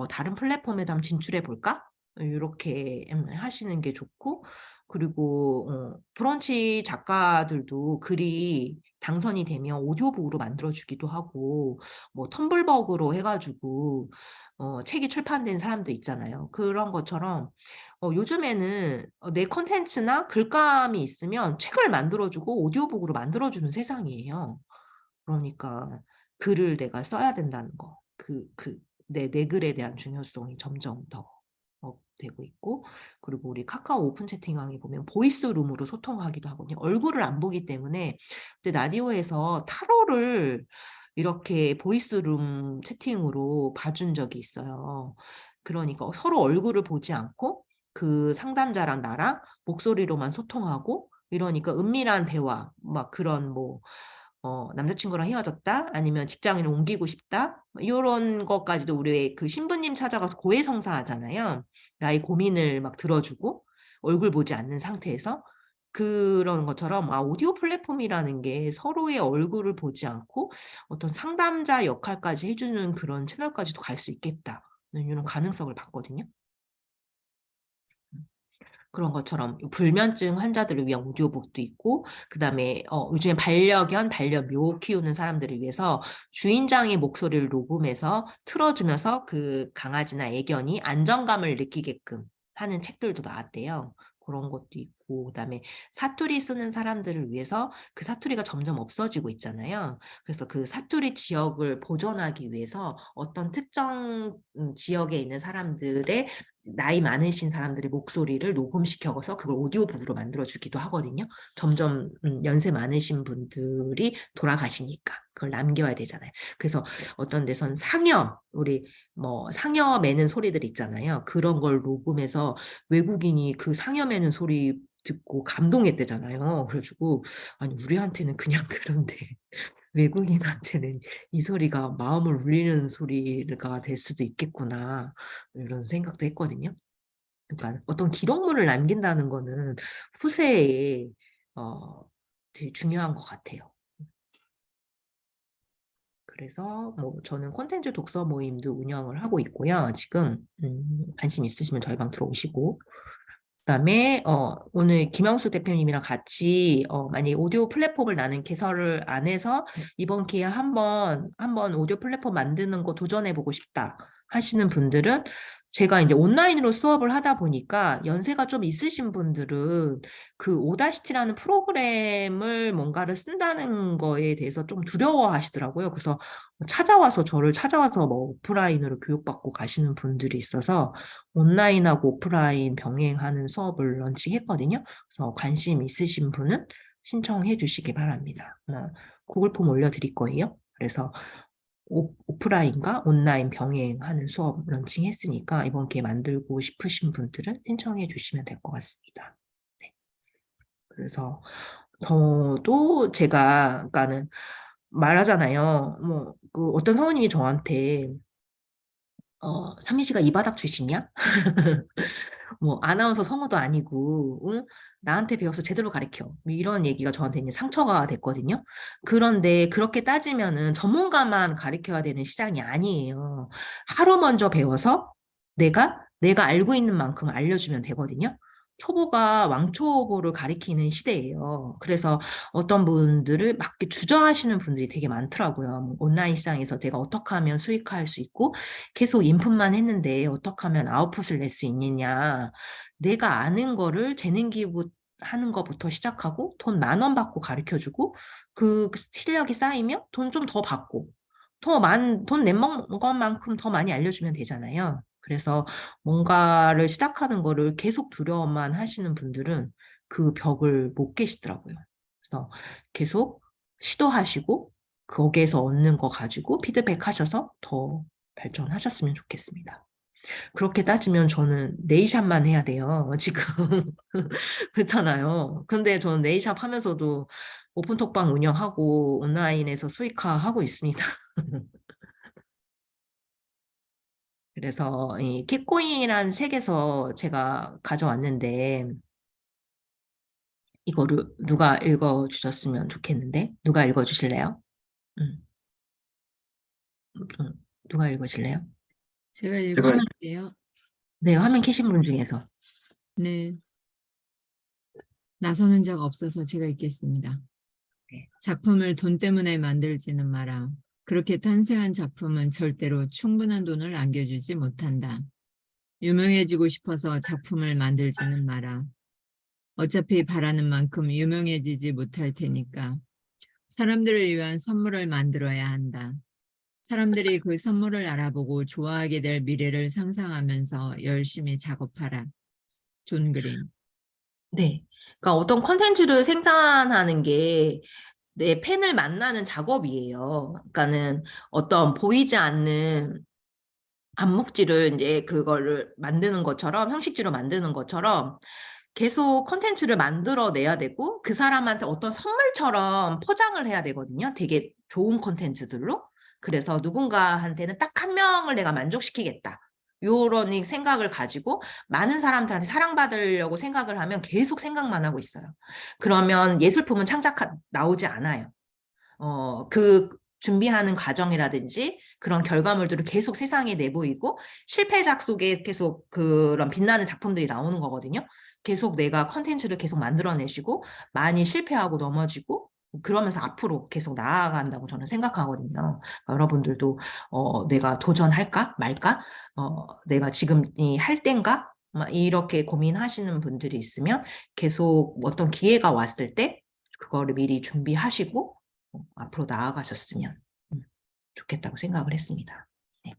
다른 플랫폼에도 한번 진출해 볼까? 이렇게 하시는 게 좋고 그리고 브런치 작가들도 글이 당선이 되면 오디오북으로 만들어주기도 하고 뭐 텀블벅으로 해가지고 책이 출판된 사람도 있잖아요. 그런 것처럼 요즘에는 내 컨텐츠나 글감이 있으면 책을 만들어주고 오디오북으로 만들어주는 세상이에요. 그러니까 글을 내가 써야 된다는 거. 내 글에 대한 중요성이 점점 더 되고 있고 그리고 우리 카카오 오픈 채팅방에 보면 보이스룸으로 소통하기도 하거든요. 얼굴을 안 보기 때문에 근데 라디오에서 타로를 이렇게 보이스룸 채팅으로 봐준 적이 있어요. 그러니까 서로 얼굴을 보지 않고 그 상담자랑 나랑 목소리로만 소통하고 이러니까 은밀한 대화, 막 그런 뭐 남자친구랑 헤어졌다, 아니면 직장을 옮기고 싶다, 이런 것까지도 우리 그 신부님 찾아가서 고해성사하잖아요. 나의 고민을 막 들어주고 얼굴 보지 않는 상태에서 그런 것처럼 오디오 플랫폼이라는 게 서로의 얼굴을 보지 않고 어떤 상담자 역할까지 해주는 그런 채널까지도 갈 수 있겠다. 이런 가능성을 봤거든요. 그런 것처럼 불면증 환자들을 위한 오디오북도 있고, 그다음에 요즘에 반려견, 반려묘 키우는 사람들을 위해서 주인장의 목소리를 녹음해서 틀어주면서 그 강아지나 애견이 안정감을 느끼게끔 하는 책들도 나왔대요. 그런 것도 있고, 그다음에 사투리 쓰는 사람들을 위해서 그 사투리가 점점 없어지고 있잖아요. 그래서 그 사투리 지역을 보존하기 위해서 어떤 특정 지역에 있는 사람들의 나이 많으신 사람들의 목소리를 녹음시켜서 그걸 오디오북으로 만들어주기도 하거든요. 점점 연세 많으신 분들이 돌아가시니까 그걸 남겨야 되잖아요. 그래서 어떤 데선 상여, 우리 뭐 상여 매는 소리들 있잖아요. 그런 걸 녹음해서 외국인이 그 상여 매는 소리 듣고 감동했대잖아요. 그래가지고 아니 우리한테는 그냥 그런데 외국인한테는 이 소리가 마음을 울리는 소리가 될 수도 있겠구나 이런 생각도 했거든요. 그러니까 어떤 기록물을 남긴다는 거는 후세에 되게 중요한 것 같아요. 그래서 뭐 저는 콘텐츠 독서 모임도 운영을 하고 있고요. 지금 관심 있으시면 저희 방 들어오시고, 그다음에 오늘 김영수 대표님이랑 같이 만약에 오디오 플랫폼을 나는 개설을 안 해서 이번 기회에 한번 오디오 플랫폼 만드는 거 도전해 보고 싶다 하시는 분들은, 제가 이제 온라인으로 수업을 하다 보니까 연세가 좀 있으신 분들은 그 오다시티라는 프로그램을 뭔가를 쓴다는 거에 대해서 좀 두려워하시더라고요. 그래서 저를 찾아와서 뭐 오프라인으로 교육받고 가시는 분들이 있어서 온라인하고 오프라인 병행하는 수업을 런칭했거든요. 그래서 관심 있으신 분은 신청해 주시기 바랍니다. 구글 폼 올려드릴 거예요. 그래서 오프라인과 온라인 병행하는 수업 런칭했으니까 이번 기회에 만들고 싶으신 분들은 신청해 주시면 될 것 같습니다. 네. 그래서 저도 제가, 그러니까는 말하잖아요. 뭐, 그 어떤 성우님이 저한테, 삼미 씨가 이 바닥 출신이야? 뭐 아나운서 성우도 아니고 응? 나한테 배워서 제대로 가르쳐 뭐 이런 얘기가 저한테 이제 상처가 됐거든요. 그런데 그렇게 따지면은 전문가만 가르쳐야 되는 시장이 아니에요. 하루 먼저 배워서 내가 알고 있는 만큼 알려주면 되거든요. 초보가 왕초보를 가리키는 시대예요. 그래서 어떤 분들을 막 이렇게 주저하시는 분들이 되게 많더라고요. 뭐 온라인 시장에서 내가 어떻게 하면 수익화할 수 있고 계속 인풋만 했는데 어떻게 하면 아웃풋을 낼 수 있느냐. 내가 아는 거를 재능기부 하는 것부터 시작하고 돈 10,000원 받고 가르쳐주고 그 실력이 쌓이면 돈 좀 더 받고 돈 낸 것만큼 더 많이 알려주면 되잖아요. 그래서 뭔가를 시작하는 거를 계속 두려워만 하시는 분들은 그 벽을 못 깨시더라고요. 그래서 계속 시도하시고 거기에서 얻는 거 가지고 피드백 하셔서 더 발전하셨으면 좋겠습니다. 그렇게 따지면 저는 네일샵만 해야 돼요. 지금 그렇잖아요. 근데 저는 네일샵 하면서도 오픈톡방 운영하고 온라인에서 수익화하고 있습니다. 그래서 이 kit코인이라는 책에서 제가 가져왔는데 이거를 누가 읽어주셨으면 좋겠는데 누가 읽어주실래요? 음, 누가 읽으실래요? 제가 제가 읽어볼게요. 네, 화면 켜신 분 중에서. 네, 나서는 자가 없어서 제가 읽겠습니다. 네. 작품을 돈 때문에 만들지는 마라. 그렇게 탄생한 작품은 절대로 충분한 돈을 안겨주지 못한다. 유명해지고 싶어서 작품을 만들지는 마라. 어차피 바라는 만큼 유명해지지 못할 테니까. 사람들을 위한 선물을 만들어야 한다. 사람들이 그 선물을 알아보고 좋아하게 될 미래를 상상하면서 열심히 작업하라. 존 그린. 네. 그러니까 어떤 컨텐츠를 생산하는 게 내 팬을 만나는 작업이에요. 그러니까는 어떤 보이지 않는 안목지를 이제 그거를 만드는 것처럼 형식지로 만드는 것처럼 계속 컨텐츠를 만들어내야 되고 그 사람한테 어떤 선물처럼 포장을 해야 되거든요. 되게 좋은 컨텐츠들로. 그래서 누군가한테는 딱 한 명을 내가 만족시키겠다. 요런 생각을 가지고 많은 사람들한테 사랑받으려고 생각을 하면 계속 생각만 하고 있어요. 그러면 예술품은 나오지 않아요. 그 준비하는 과정이라든지 그런 결과물들을 계속 세상에 내보이고 실패작 속에 계속 그런 빛나는 작품들이 나오는 거거든요. 계속 내가 컨텐츠를 계속 만들어내시고 많이 실패하고 넘어지고 그러면서 앞으로 계속 나아간다고 저는 생각하거든요. 그러니까 여러분들도 내가 도전할까 말까? 내가 지금 할 땐가? 막 이렇게 고민하시는 분들이 있으면 계속 어떤 기회가 왔을 때 그거를 미리 준비하시고 앞으로 나아가셨으면 좋겠다고 생각을 했습니다. 네.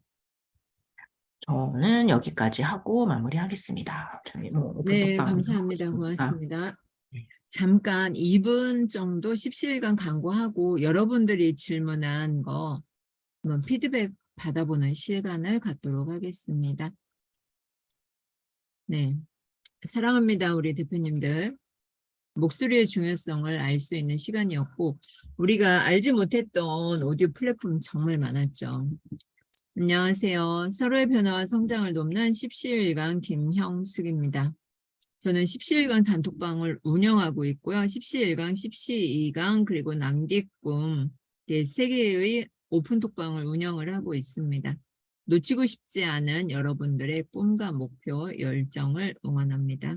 저는 여기까지 하고 마무리하겠습니다. 저희 뭐 네, 오픈톡방을 하고 감사합니다. 있으니까. 고맙습니다. 네. 잠깐 2분 정도 17일간 광고하고 여러분들이 질문한 거 한번 피드백 받아보는 시간을 갖도록 하겠습니다. 네, 사랑합니다. 우리 대표님들. 목소리의 중요성을 알 수 있는 시간이었고 우리가 알지 못했던 오디오 플랫폼 정말 많았죠. 안녕하세요. 서로의 변화와 성장을 돕는 17일간 김형숙입니다. 저는 17일간 단톡방을 운영하고 있고요. 17일간, 12일간 그리고 낭디꿈 3개의 오픈톡방을 운영을 하고 있습니다. 놓치고 싶지 않은 여러분들의 꿈과 목표, 열정을 응원합니다.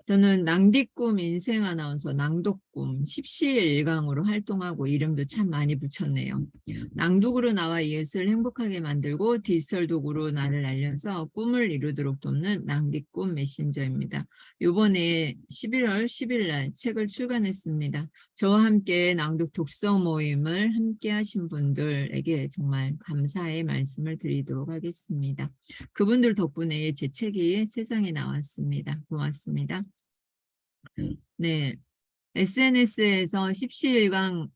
저는 낭디꿈 인생 아나운서 낭독꿈 17일강으로 활동하고 이름도 참 많이 붙였네요. 낭독으로 나와 이웃을 행복하게 만들고 디지털 도구로 나를 알려서 꿈을 이루도록 돕는 낭디꿈 메신저입니다. 이번에 11월 10일 날 책을 출간했습니다. 저와 함께 낭독 독서 모임을 함께 하신 분들에게 정말 감사의 말씀을 드리도록 하겠습니다. 그분들 덕분에 제 책이 세상에 나왔습니다. 고맙습니다. 네, SNS에서 17일간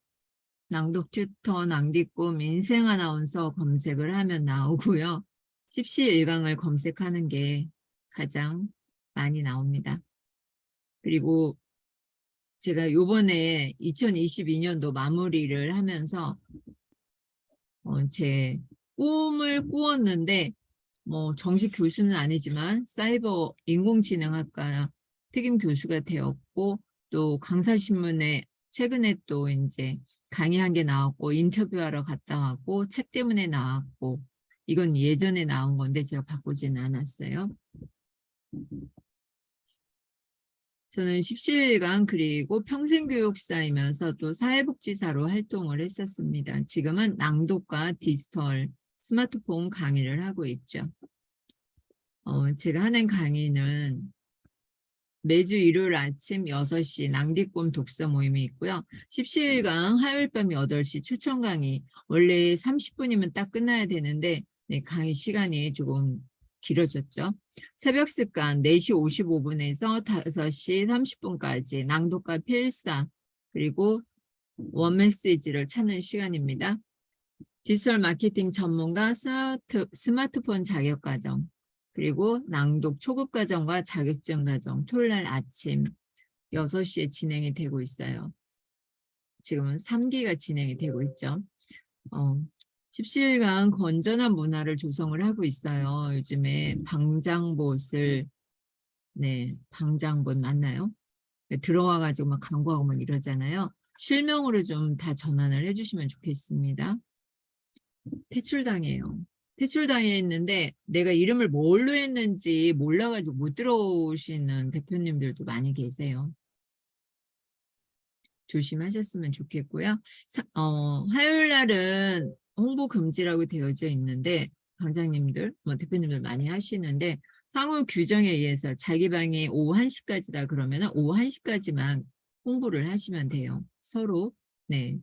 낭독 튜터, 낭디꿈, 인생 아나운서 검색을 하면 나오고요. 17일강을 검색하는 게 가장 많이 나옵니다. 그리고 제가 요번에 2022년도 마무리를 하면서 제 꿈을 꾸었는데 뭐 정식 교수는 아니지만 사이버 인공지능학과 특임 교수가 되었고 또 강사신문에 최근에 또 이제 강의한 게 나왔고 인터뷰하러 갔다 왔고 책 때문에 나왔고 이건 예전에 나온 건데 제가 바꾸지는 않았어요. 저는 17일간 그리고 평생교육사이면서 또 사회복지사로 활동을 했었습니다. 지금은 낭독과 디지털 스마트폰 강의를 하고 있죠. 제가 하는 강의는 매주 일요일 아침 6시 낭디꿈 독서 모임이 있고요. 17일간 화요일 밤 8시 추천 강의. 원래 30분이면 딱 끝나야 되는데 네, 강의 시간이 조금 길어졌죠. 새벽 습관 4시 55분에서 5시 30분까지 낭독과 필사 그리고 원메시지를 찾는 시간입니다. 디지털 마케팅 전문가 스마트폰 자격과정 그리고 낭독 초급과정과 자격증 과정 토요일 날 아침 6시에 진행이 되고 있어요. 지금은 3기가 진행이 되고 있죠. 17일간 건전한 문화를 조성을 하고 있어요. 요즘에 방장봇을 네, 방장봇 맞나요? 들어와가지고 막 광고하고 막 이러잖아요. 실명으로 좀 다 전환을 해주시면 좋겠습니다. 퇴출당해요. 퇴출당해 있는데 내가 이름을 뭘로 했는지 몰라가지고 못 들어오시는 대표님들도 많이 계세요. 조심하셨으면 좋겠고요. 화요일 날은 홍보 금지라고 되어져 있는데 강장님들, 뭐 대표님들 많이 하시는데 상호 규정에 의해서 자기 방이 오후 1시까지다 그러면 오후 1시까지만 홍보를 하시면 돼요. 서로 네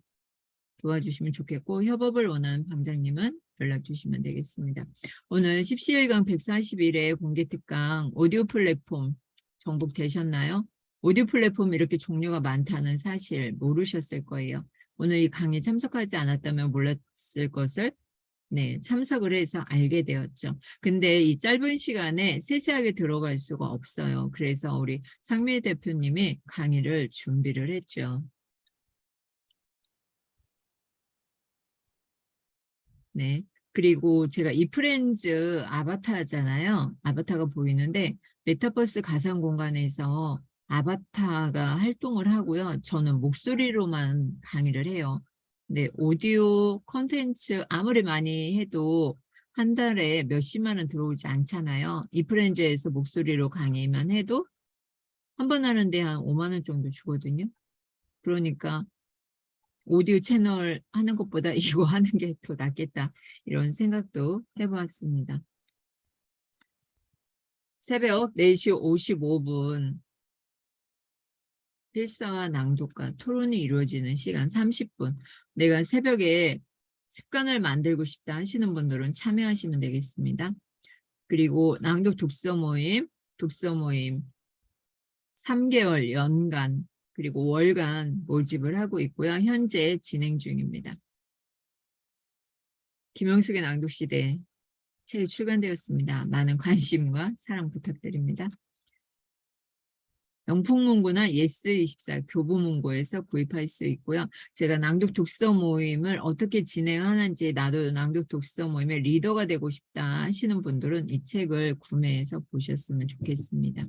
도와주시면 좋겠고 협업을 원하는 방장님은 연락 주시면 되겠습니다. 오늘 17일강 141회 공개 특강 오디오 플랫폼 정복되셨나요? 오디오 플랫폼 이렇게 종류가 많다는 사실 모르셨을 거예요. 오늘 이 강의 참석하지 않았다면 몰랐을 것을 네, 참석을 해서 알게 되었죠. 근데 이 짧은 시간에 세세하게 들어갈 수가 없어요. 그래서 우리 상미 대표님이 강의를 준비를 했죠. 네. 그리고 제가 이프렌즈 아바타잖아요. 아바타가 보이는데 메타버스 가상 공간에서 아바타가 활동을 하고요. 저는 목소리로만 강의를 해요. 근데 오디오 콘텐츠 아무리 많이 해도 한 달에 몇십만 원 들어오지 않잖아요. 이프렌즈에서 목소리로 강의만 해도 한 번 하는데 한 5만 원 정도 주거든요. 그러니까 오디오 채널 하는 것보다 이거 하는 게 더 낫겠다. 이런 생각도 해보았습니다. 새벽 4시 55분 필사와 낭독과 토론이 이루어지는 시간 30분. 내가 새벽에 습관을 만들고 싶다 하시는 분들은 참여하시면 되겠습니다. 그리고 낭독 독서 모임 3개월 연간 그리고 월간 모집을 하고 있고요. 현재 진행 중입니다. 김영숙의 낭독시대 책이 출간되었습니다. 많은 관심과 사랑 부탁드립니다. 영풍문고나 예스24 교보문고에서 구입할 수 있고요. 제가 낭독 독서 모임을 어떻게 진행하는지 나도 낭독 독서 모임의 리더가 되고 싶다 하시는 분들은 이 책을 구매해서 보셨으면 좋겠습니다.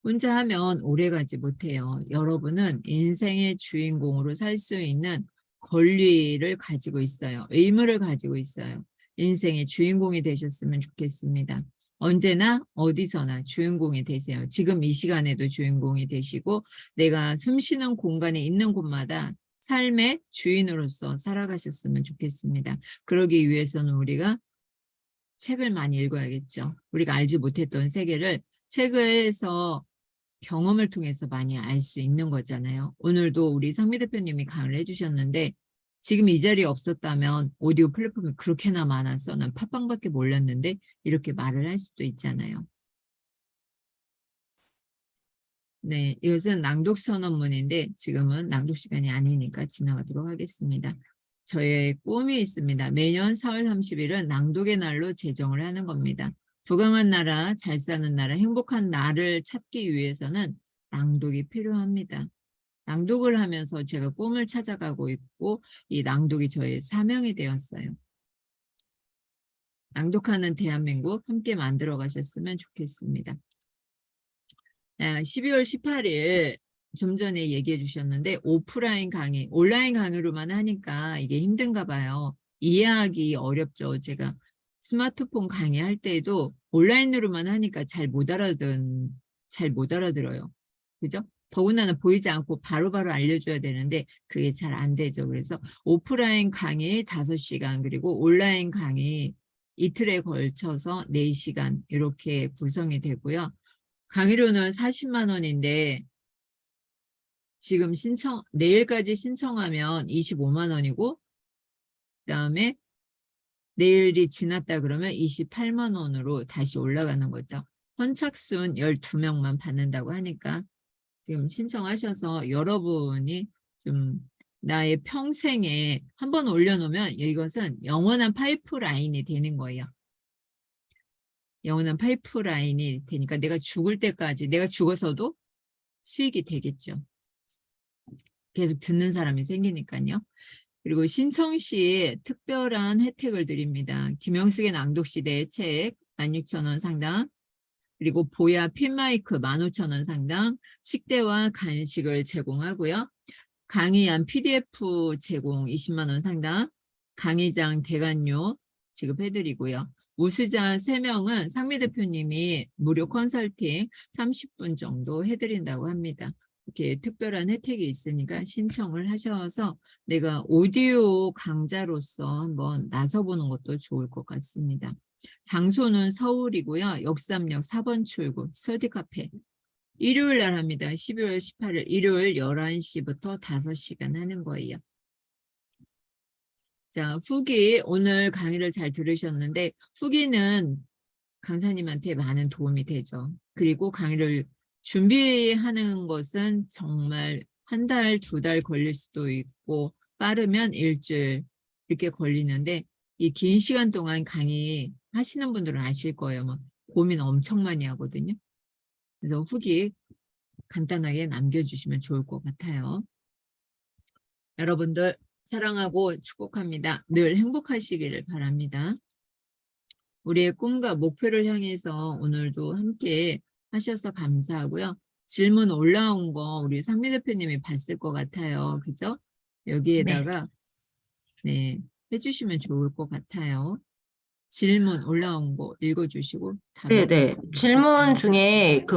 혼자 하면 오래가지 못해요. 여러분은 인생의 주인공으로 살 수 있는 권리를 가지고 있어요. 의무를 가지고 있어요. 인생의 주인공이 되셨으면 좋겠습니다. 언제나 어디서나 주인공이 되세요. 지금 이 시간에도 주인공이 되시고 내가 숨쉬는 공간에 있는 곳마다 삶의 주인으로서 살아가셨으면 좋겠습니다. 그러기 위해서는 우리가 책을 많이 읽어야겠죠. 우리가 알지 못했던 세계를 책에서 경험을 통해서 많이 알 수 있는 거잖아요. 오늘도 우리 상미 대표님이 강의를 해주셨는데 지금 이 자리에 없었다면 오디오 플랫폼이 그렇게나 많아서 난 팟빵밖에 몰랐는데 이렇게 말을 할 수도 있잖아요. 네, 이것은 낭독 선언문인데 지금은 낭독 시간이 아니니까 지나가도록 하겠습니다. 저의 꿈이 있습니다. 매년 4월 30일은 낭독의 날로 제정을 하는 겁니다. 부강한 나라, 잘 사는 나라, 행복한 나를 찾기 위해서는 낭독이 필요합니다. 낭독을 하면서 제가 꿈을 찾아가고 있고 이 낭독이 저의 사명이 되었어요. 낭독하는 대한민국 함께 만들어 가셨으면 좋겠습니다. 12월 18일 좀 전에 얘기해 주셨는데 오프라인 강의, 온라인 강의로만 하니까 이게 힘든가 봐요. 이해하기 어렵죠. 제가 스마트폰 강의할 때에도 온라인으로만 하니까 잘 못 알아들어요. 그죠? 더군다나 보이지 않고 바로바로 알려줘야 되는데 그게 잘 안 되죠. 그래서 오프라인 강의 5시간 그리고 온라인 강의 이틀에 걸쳐서 4시간 이렇게 구성이 되고요. 강의료는 40만 원인데 지금 내일까지 신청하면 25만 원이고 그다음에 내일이 지났다 그러면 28만 원으로 다시 올라가는 거죠. 선착순 12명만 받는다고 하니까 지금 신청하셔서 여러분이 좀 나의 평생에 한번 올려놓으면 이것은 영원한 파이프라인이 되는 거예요. 영원한 파이프라인이 되니까 내가 죽을 때까지 내가 죽어서도 수익이 되겠죠. 계속 듣는 사람이 생기니까요. 그리고 신청 시 특별한 혜택을 드립니다. 김영숙의 낭독시대의 책 16,000원 상당, 그리고 보야 핀마이크 15,000원 상당, 식대와 간식을 제공하고요. 강의안 PDF 제공 20만 원 상당, 강의장 대관료 지급해드리고요. 우수자 3명은 상미 대표님이 무료 컨설팅 30분 정도 해드린다고 합니다. 이렇게 특별한 혜택이 있으니까 신청을 하셔서 내가 오디오 강자로서 한번 나서보는 것도 좋을 것 같습니다. 장소는 서울이고요. 역삼역 4번 출구 스터디카페. 일요일 날 합니다. 12월 18일 일요일 11시부터 5시간 하는 거예요. 자, 후기 오늘 강의를 잘 들으셨는데 후기는 강사님한테 많은 도움이 되죠. 그리고 강의를 준비하는 것은 정말 1달, 2달 걸릴 수도 있고 빠르면 일주일 이렇게 걸리는데 이 긴 시간 동안 강의 하시는 분들은 아실 거예요. 막 고민 엄청 많이 하거든요. 그래서 후기 간단하게 남겨주시면 좋을 것 같아요. 여러분들 사랑하고 축복합니다. 늘 행복하시기를 바랍니다. 우리의 꿈과 목표를 향해서 오늘도 함께 하셔서 감사하고요. 질문 올라온 거 우리 상미 대표님이 봤을 것 같아요. 그죠? 네. 여기에다가 네, 해주시면 좋을 것 같아요. 질문 올라온 거 읽어주시고 답변 네네. 질문 중에 그